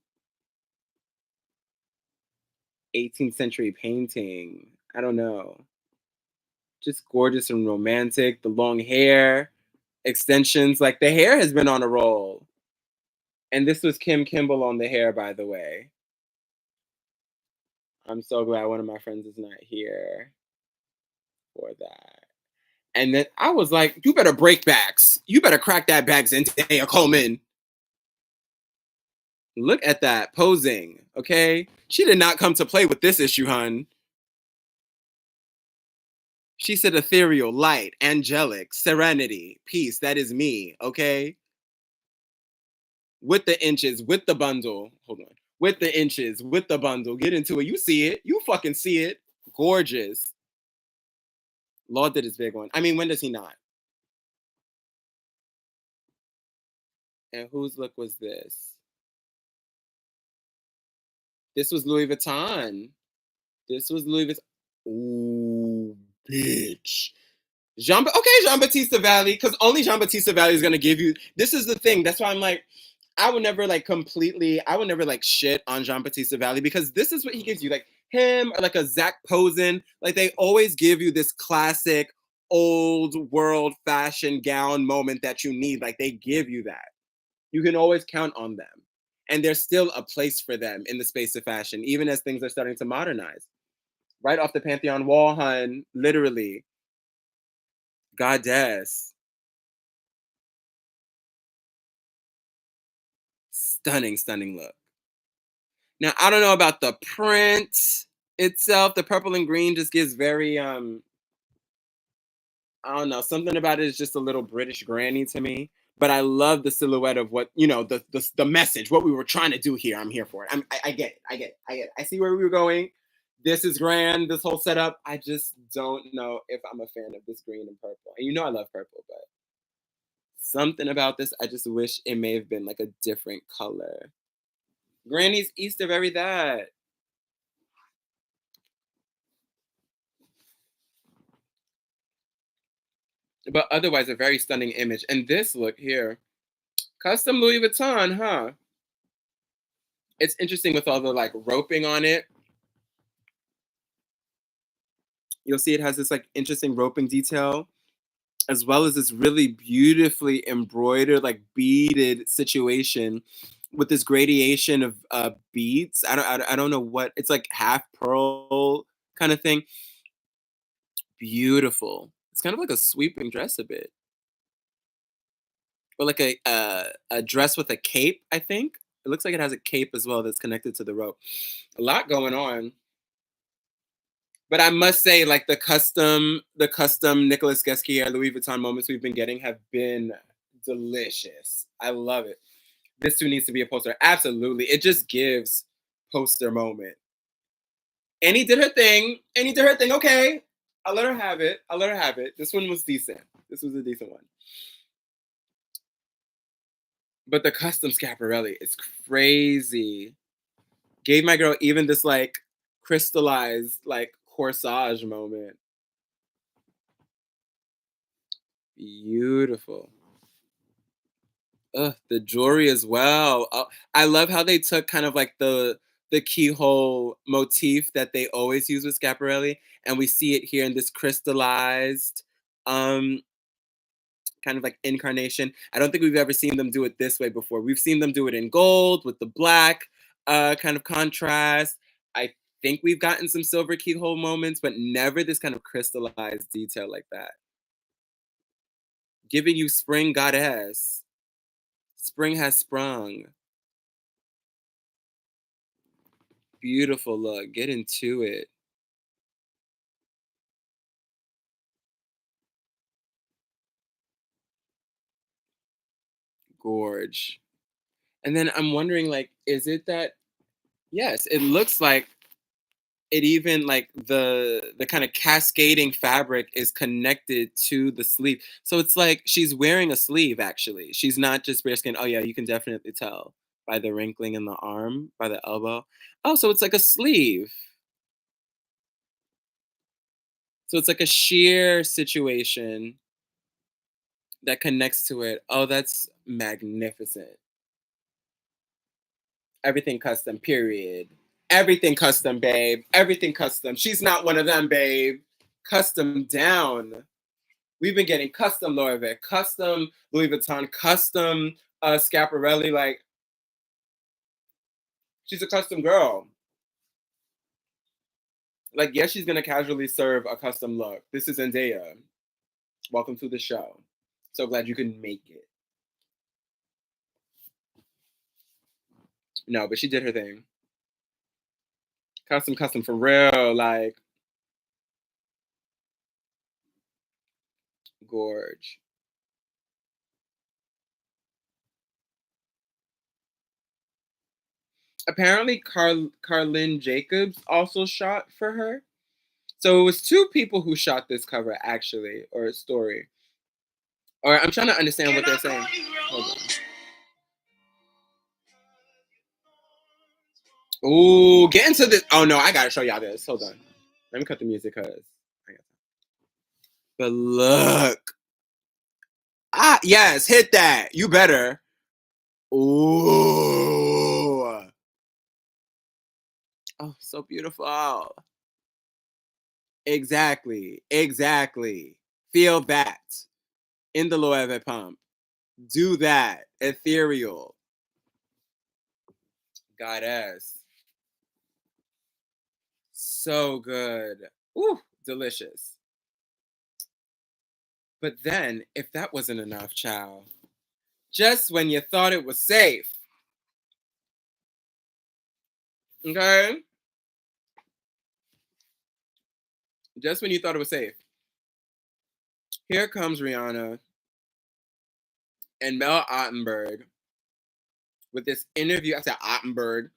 century painting. I don't know. Just gorgeous and romantic. The long hair, extensions. Like the hair has been on a roll. And this was Kim Kimball on the hair, by the way. I'm so glad one of my friends is not here for that. And then I was like, you better break backs. You better crack that back, Zendaya Coleman. Look at that posing, okay? She did not come to play with this issue, hun. She said ethereal, light, angelic, serenity, peace. That is me, okay? With the inches, with the bundle. Hold on. With the inches, with the bundle. Get into it. You see it. You fucking see it. Gorgeous. Law did his big one. I mean, when does he not? And whose look was this? This was Louis Vuitton. This was Louis Vuitton. Ooh, bitch. Jean Baptiste Valley, because only Jean Baptiste Valley is gonna give you. This is the thing. That's why I'm like, I would never like completely. I would never like shit on Jean Baptiste Valley because this is what he gives you, like him or like a Zach Posen. Like they always give you this classic old world fashion gown moment that you need. Like they give you that. You can always count on them, and there's still a place for them in the space of fashion, even as things are starting to modernize. Right off the Pantheon wall, hun. Literally, goddess. Stunning, stunning look. Now I don't know about the print itself. The purple and green just gives very I don't know, something about it is just a little British granny to me. But I love the silhouette of what the message, what we were trying to do here. I'm here for it. I get it. I get it. I get it. I see where we were going. This is grand. This whole setup. I just don't know if I'm a fan of this green and purple. And you know I love purple, but something about this, I just wish it may have been like a different color. Granny's Easter very that. But otherwise, a very stunning image. And this look here, custom Louis Vuitton, huh? It's interesting with all the like roping on it. You'll see it has this like interesting roping detail, as well as this really beautifully embroidered, like beaded situation with this gradation of beads. I don't know what it's like, half pearl kind of thing. Beautiful. It's kind of like a sweeping dress a bit, or like a dress with a cape. I think it looks like it has a cape as well that's connected to the rope. A lot going on. But I must say, like the custom Nicolas Ghesquière Louis Vuitton moments we've been getting have been delicious. I love it. This too needs to be a poster. Absolutely, it just gives poster moment. Annie did her thing. Annie did her thing. Okay, I'll let her have it. I'll let her have it. This one was decent. This was a decent one. But the custom Schiaparelli is crazy. Gave my girl even this like crystallized like corsage moment. Beautiful. Ugh, the jewelry as well. I love how they took kind of like the keyhole motif that they always use with Schiaparelli, and we see it here in this crystallized um kind of like incarnation. I don't think we've ever seen them do it this way before. We've seen them do it in gold with the black kind of contrast. I think we've gotten some silver keyhole moments, but never this kind of crystallized detail like that. Giving you spring goddess. Spring has sprung. Beautiful look. Get into it. Gorge. And then I'm wondering, like, is it that? Yes, it looks like it even like the kind of cascading fabric is connected to the sleeve. So it's like she's wearing a sleeve actually. She's not just bare skin. Oh yeah, you can definitely tell by the wrinkling in the arm, by the elbow. Oh, so it's like a sleeve. So it's like a sheer situation that connects to it. Oh, that's magnificent. Everything custom, period. Everything custom, babe. Everything custom. She's not one of them, babe. custom down. We've been getting custom Loewe, custom Louis Vuitton, custom Schiaparelli. Like, she's a custom girl. Like, yes, she's gonna casually serve a custom look. This is Zendaya. Welcome to the show. So glad you could make it. No, but she did her thing. Custom for real. Like, gorge. Apparently, Carlin Jacobs also shot for her. So it was two people who shot this cover, actually, or a story. Or I'm trying to understand what they're saying. Hold on. Ooh, get into this. Oh no, I gotta show y'all this. Hold on. Let me cut the music because. But look. Ah, yes, hit that. You better. Ooh. Oh, so beautiful. Exactly. Feel that in the Loewe pump. Do that. Ethereal. Goddess. So good. Ooh, delicious. But then, if that wasn't enough, child, just when you thought it was safe, okay? Just when you thought it was safe, here comes Rihanna and Mel Ottenberg with this interview. I said Ottenberg.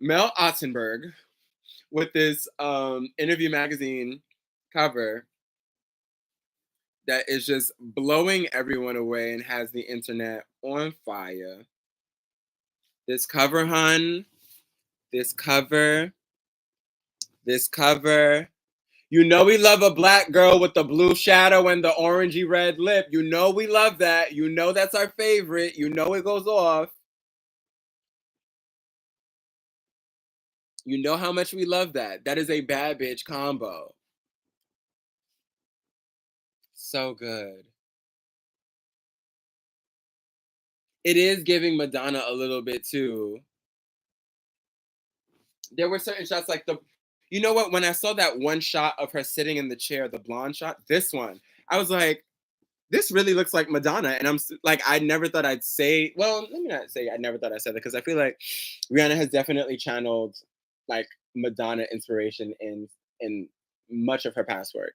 Mel Ottenberg with this interview magazine cover that is just blowing everyone away and has the internet on fire. This cover, hun. This cover. You know we love a black girl with the blue shadow and the orangey red lip. You know we love that. You know that's our favorite. You know it goes off. You know how much we love that. That is a bad bitch combo. So good. It is giving Madonna a little bit too. There were certain shots like you know what? When I saw that one shot of her sitting in the chair, the blonde shot, this one, I was like, this really looks like Madonna. And I'm like, I never thought I'd say, well, let me not say I never thought I said that because I feel like Rihanna has definitely channeled like Madonna inspiration in much of her past work.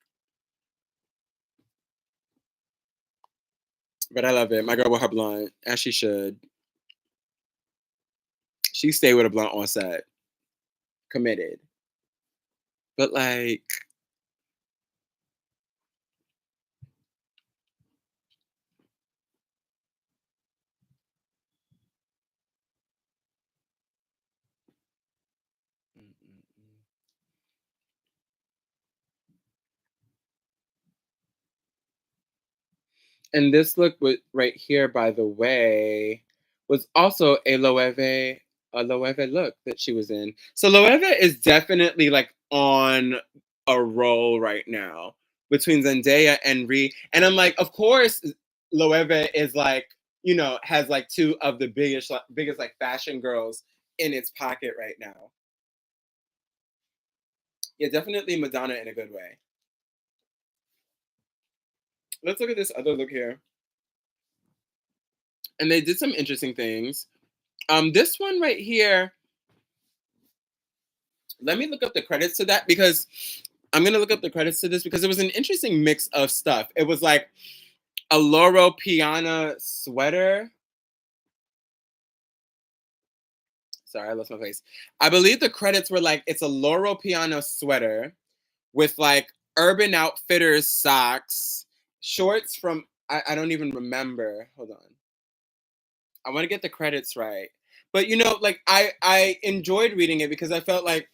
But I love it. My girl with her blunt, as she should. She stayed with a blunt on set. Committed. But like, and this look right here, by the way, was also a Loewe look that she was in. So Loewe is definitely like on a roll right now between Zendaya and Ree. And I'm like, of course, Loewe is like, you know, has like two of the biggest like fashion girls in its pocket right now. Yeah, definitely Madonna in a good way. Let's look at this other look here. And they did some interesting things. This one right here, let me look up the credits to that because I'm gonna look up the credits to this because it was an interesting mix of stuff. It was like a Loro Piana sweater. Sorry, I lost my place. I believe the credits were like it's a Loro Piana sweater with like Urban Outfitters socks, shorts from I don't even remember. Hold on. I want to get the credits right. But you know, like I enjoyed reading it because I felt like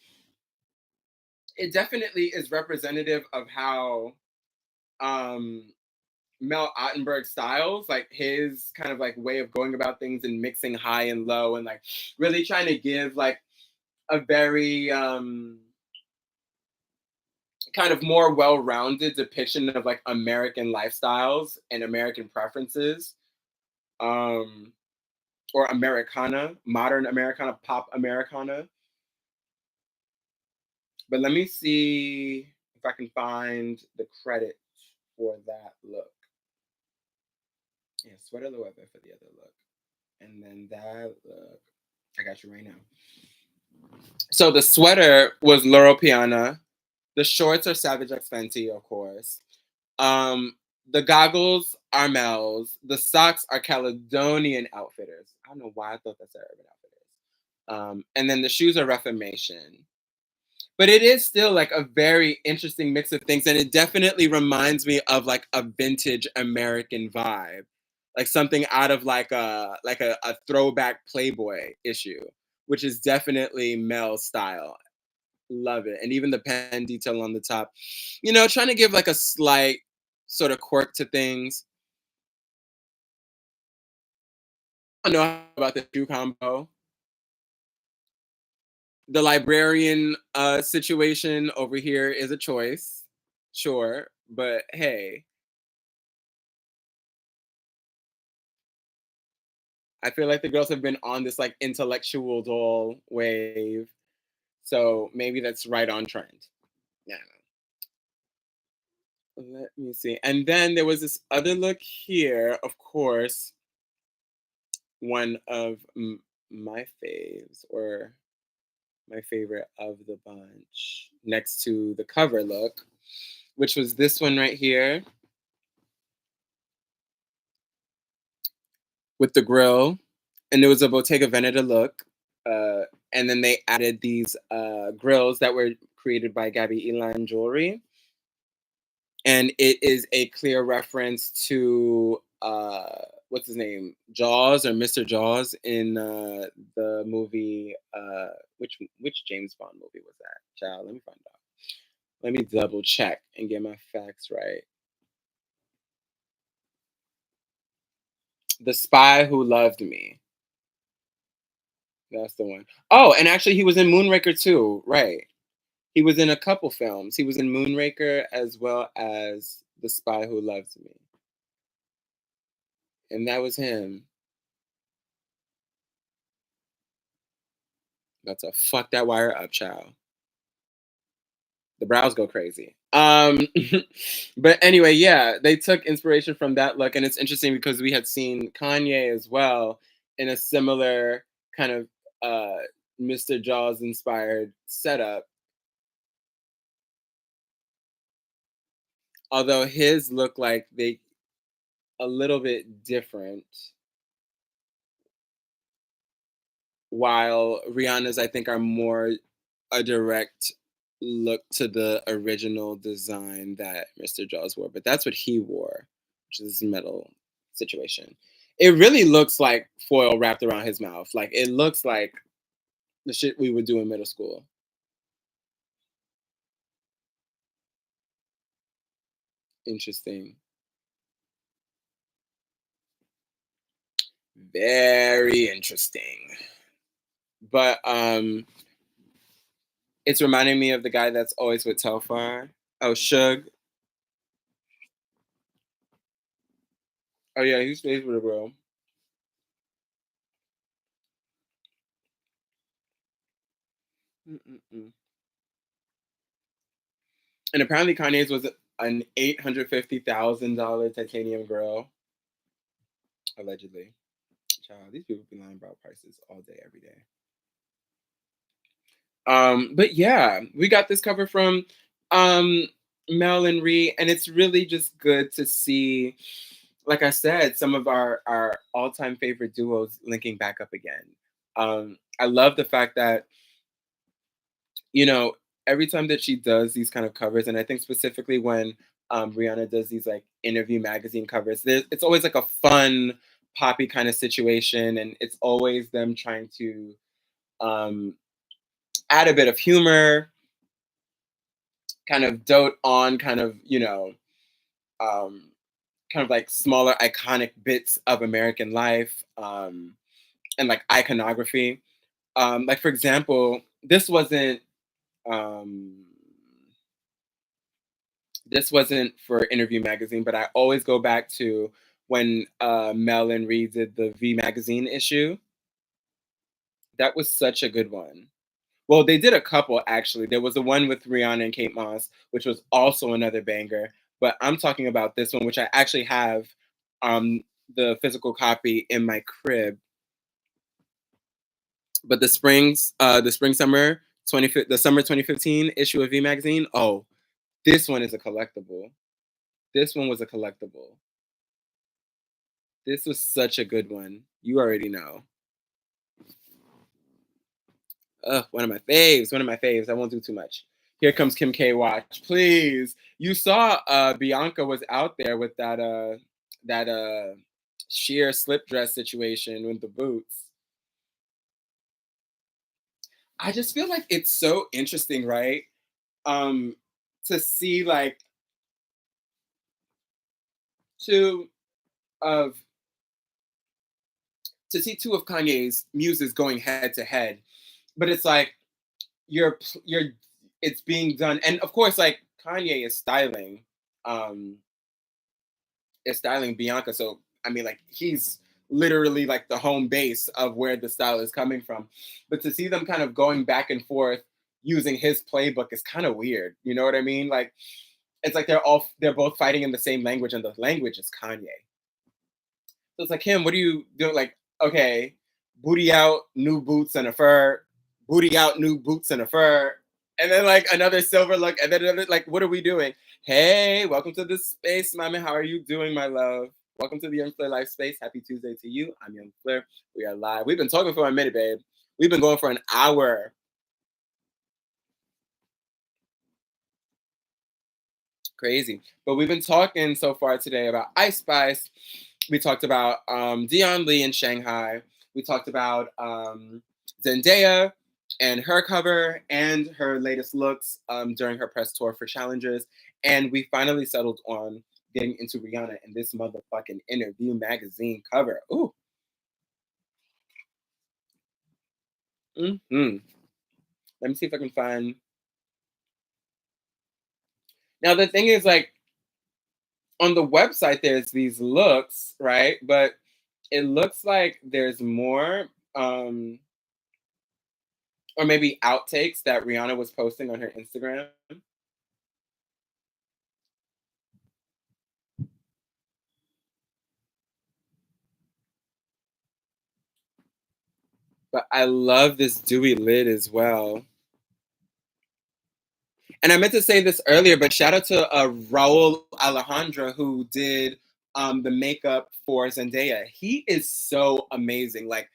it definitely is representative of how Mel Ottenberg styles, like his kind of like way of going about things and mixing high and low and like really trying to give like a very kind of more well-rounded depiction of like American lifestyles and American preferences, um, or Americana, modern Americana, pop Americana. But let me see if I can find the credit for that look. Yeah, sweater the weather for the other look. And then that look, I got you right now. So the sweater was Loro Piana. The shorts are Savage X Fenty, of course. Um, the goggles are Mel's. The socks are Caledonian Outfitters. I don't know why I thought that's Urban Outfitters. And then the shoes are Reformation. But it is still like a very interesting mix of things, and it definitely reminds me of like a vintage American vibe, like something out of like a throwback Playboy issue, which is definitely Mel's style. Love it. And even the pen detail on the top, trying to give like a slight sort of quirk to things. I don't know about the shoe combo. The librarian situation over here is a choice. Sure. But hey, I feel like the girls have been on this like intellectual doll wave. So maybe that's right on trend. Yeah. Let me see. And then there was this other look here, of course, one of my faves, or my favorite of the bunch, next to the cover look, which was this one right here with the grill. And it was a Bottega Veneta look. Uh, and then they added these grills that were created by Gabby Elan Jewelry. And it is a clear reference to what's his name, Jaws, or Mr. Jaws, in the movie. Which James Bond movie was that? Child, let me find out. Let me double check and get my facts right. The Spy Who Loved Me. That's the one. Oh, and actually, he was in Moonraker too. Right. He was in a couple films. He was in Moonraker as well as The Spy Who Loves Me, and that was him. About to fuck that wire up, child. The brows go crazy. But anyway, yeah, they took inspiration from that look, and it's interesting because we had seen Kanye as well in a similar kind of uh, Mr. Jaws inspired setup. Although his look like they a little bit different, while Rihanna's I think are more a direct look to the original design that Mr. Jaws wore, but that's what he wore, which is this metal situation. It really looks like foil wrapped around his mouth. Like it looks like the shit we would do in middle school. Interesting. Very interesting. But it's reminding me of the guy that's always with Telfar. Oh, Suge. Oh yeah, he stays with a girl. Mm-mm-mm. And apparently Kanye's was an $850,000 titanium grill, allegedly. Child, these people be lying about prices all day, every day. But yeah, we got this cover from um Mel and Ree, and it's really just good to see, like I said, some of our all-time favorite duos linking back up again. I love the fact that, you know, every time that she does these kind of covers, and I think specifically when Rihanna does these like interview magazine covers, it's always like a fun, poppy kind of situation, and it's always them trying to um, add a bit of humor, kind of dote on kind of, um, kind of like smaller iconic bits of American life, and like iconography. Like for example, this wasn't um, This wasn't for Interview Magazine, but I always go back to when Mel and Reed did the V Magazine issue. That was such a good one. Well, they did a couple actually. There was the one with Rihanna and Kate Moss, which was also another banger. But I'm talking about this one, which I actually have um, the physical copy in my crib. But the spring summer the summer 2015 issue of V Magazine. Oh, this one is a collectible. This one was a collectible. This was such a good one. You already know. Ugh, one of my faves. One of my faves. I won't do too much. Here comes Kim K. Watch, please. You saw Bianca was out there with that sheer slip dress situation with the boots. I just feel like it's so interesting, right? Um, to see like two of two of Kanye's muses going head to head, but it's like you're it's being done, and of course, like Kanye um, is styling Bianca, so I mean, like he's literally like the home base of where the style is coming from. But to see them kind of going back and forth using his playbook is kind of weird. You know what I mean? Like it's like they're both fighting in the same language, and the language is Kanye. So it's like him, what do you do? Like, okay, booty out, new boots and a fur, booty out, new boots and a fur, and then like another silver look, and then another, like, what are we doing? Hey, welcome to the space, mommy. How are you doing, my love? Welcome to the Yungfleur Life Space. Happy Tuesday to you. I'm Yungfleur. We are live. We've been talking for a minute, babe. We've been going for an hour. Crazy. But we've been talking so far today about Ice Spice. We talked about Dion Lee in Shanghai. We talked about Zendaya and her cover and her latest looks during her press tour for Challengers. And we finally settled on getting into Rihanna and this motherfucking Interview Magazine cover. Ooh. Hmm. Let me see if I can find. Now, the thing is, like, on the website, there's these looks, right? But it looks like there's more, or maybe outtakes that Rihanna was posting on her Instagram. But I love this dewy lid as well. And I meant to say this earlier, but shout out to Raul Alejandra who did the makeup for Zendaya. He is so amazing. Like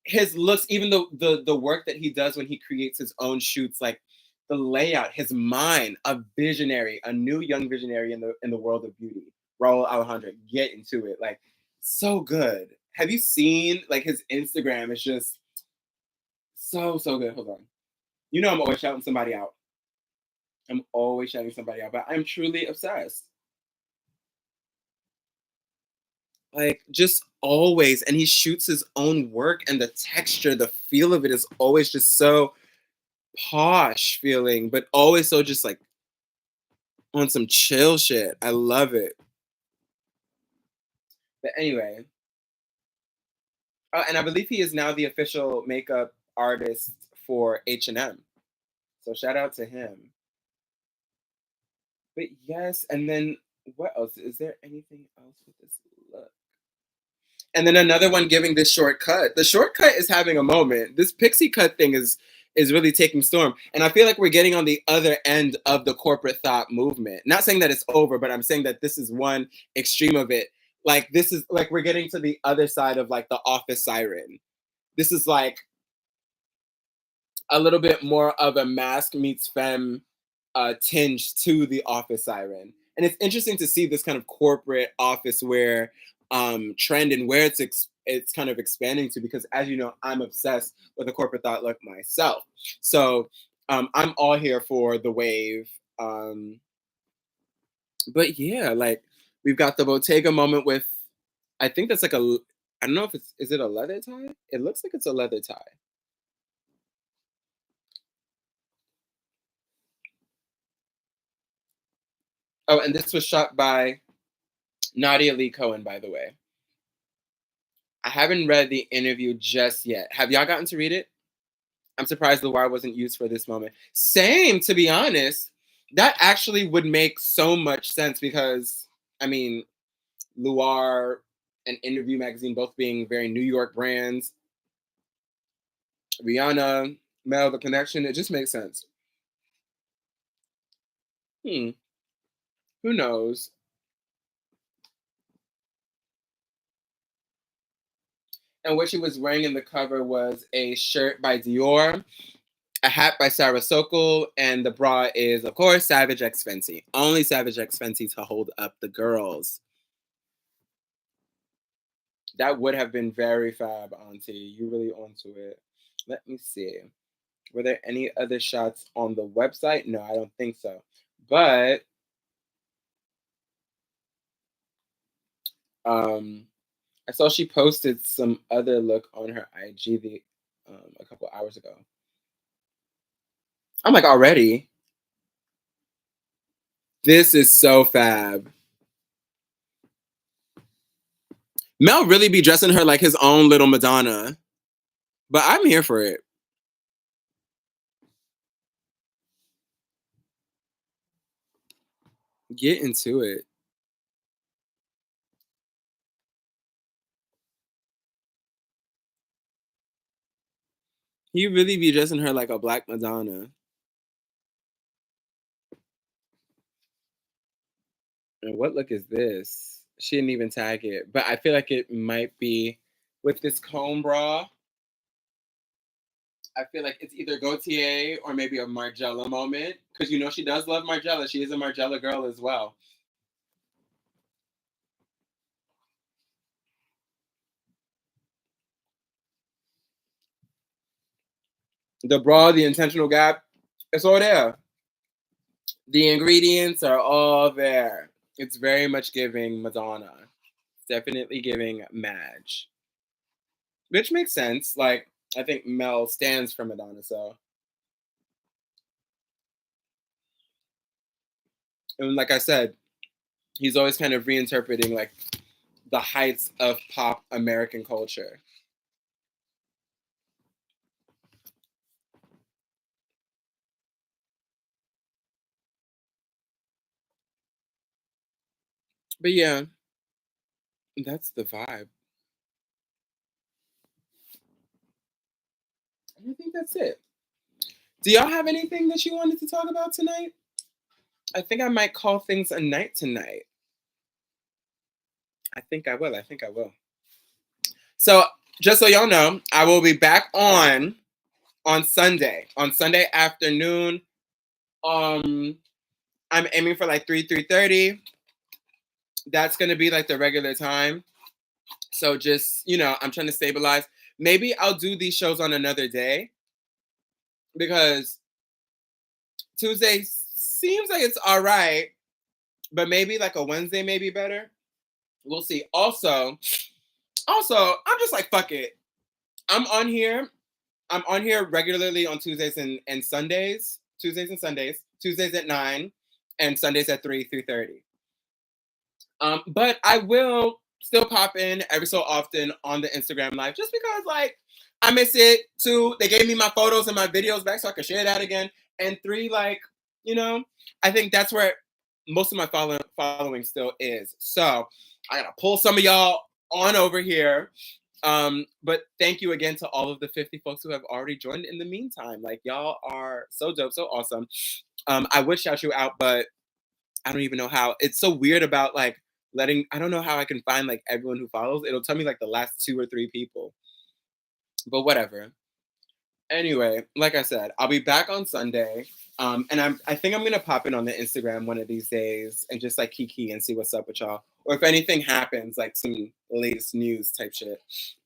his looks, even the work that he does when he creates his own shoots, like the layout, his mind, a visionary, a new young visionary in the world of beauty. Raul Alejandra, get into it. Like so good. Have you seen like his Instagram? It's just so good. Hold on. You know I'm always shouting somebody out. I'm always shouting somebody out, but I'm truly obsessed. Like just always, and he shoots his own work, and the texture, the feel of it is always just so posh feeling, but always so just like on some chill shit. I love it. But anyway, and I believe he is now the official makeup artist for H&M. So shout out to him. But yes, and then what else? Is there anything else with this look? And then another one giving this shortcut. The shortcut is having a moment. This pixie cut thing is really taking storm. And I feel like we're getting on the other end of the corporate thought movement. Not saying that it's over, but I'm saying that this is one extreme of it. Like this is like we're getting to the other side of like the office siren. This is like a little bit more of a mask meets femme tinge to the office siren. And it's interesting to see this kind of corporate office wear trend and where it's kind of expanding to because as you know, I'm obsessed with a corporate thought look myself. So I'm all here for the wave. But yeah, like we've got the Bottega moment with I think that's like a I don't know if it's is it a leather tie? It looks like it's a leather tie. Oh, and this was shot by Nadia Lee Cohen, by the way. I haven't read the interview just yet. Have y'all gotten to read it? I'm surprised the wire wasn't used for this moment. Same, to be honest. That actually would make so much sense because, I mean, Luar and Interview Magazine both being very New York brands. Rihanna, Mel, the connection, it just makes sense. Hmm, who knows? And what she was wearing in the cover was a shirt by Dior, a hat by Sarah Sokol, and the bra is, of course, Savage X Fenty. Only Savage X Fenty to hold up the girls. That would have been very fab, Auntie. You really onto it. Let me see. Were there any other shots on the website? No, I don't think so. But I saw she posted some other look on her IG a couple hours ago. I'm like, already? This is so fab. Mel really be dressing her like his own little Madonna. But I'm here for it. Get into it. He really be dressing her like a black Madonna. And what look is this? She didn't even tag it. But I feel like it might be with this comb bra. I feel like it's either Gautier or maybe a Margiela moment. Because you know she does love Margiela. She is a Margiela girl as well. The bra, the intentional gap, it's all there. The ingredients are all there. It's very much giving Madonna. Definitely giving Madge. Which makes sense. Like, I think Mel stands for Madonna, so. And like I said, he's always kind of reinterpreting like the heights of pop American culture. But yeah, that's the vibe. I think that's it. Do y'all have anything that you wanted to talk about tonight? I think I might call things a night tonight. I think I will. I think I will. So just so y'all know, I will be back on Sunday. On Sunday afternoon. I'm aiming for like 3:30. That's gonna be like the regular time. So just, I'm trying to stabilize. Maybe I'll do these shows on another day because Tuesday seems like it's all right, but maybe like a Wednesday may be better. We'll see. Also, I'm just like, fuck it. I'm on here. I'm on here regularly on Tuesdays and Sundays. Tuesdays and Sundays. Tuesdays at 9 and Sundays at 3:30. But I will still pop in every so often on the Instagram live just because like I miss it. 2, they gave me my photos and my videos back so I can share that again. And 3, like, I think that's where most of my following still is. So I gotta pull some of y'all on over here. But thank you again to all of the 50 folks who have already joined in the meantime. Like y'all are so dope, so awesome. I would shout you out, but I don't even know how. It's so weird about like I don't know how I can find like everyone who follows. It'll tell me like the last 2 or 3 people. But whatever. Anyway, like I said, I'll be back on Sunday. And I think I'm gonna pop in on the Instagram one of these days and just like kiki and see what's up with y'all. Or if anything happens, like some latest news type shit.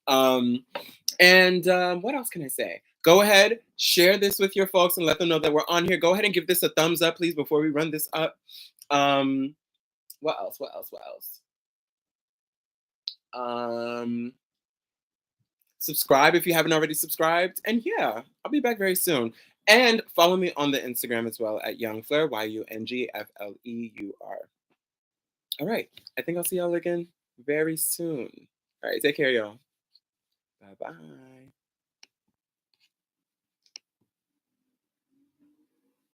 And what else can I say? Go ahead, share this with your folks and let them know that we're on here. Go ahead and give this a thumbs up, please, before we run this up. What else? What else? What else? Subscribe if you haven't already subscribed. And yeah, I'll be back very soon. And follow me on the Instagram as well at Yungfleur, Yungfleur. All right. I think I'll see y'all again very soon. All right. Take care, y'all. Bye bye.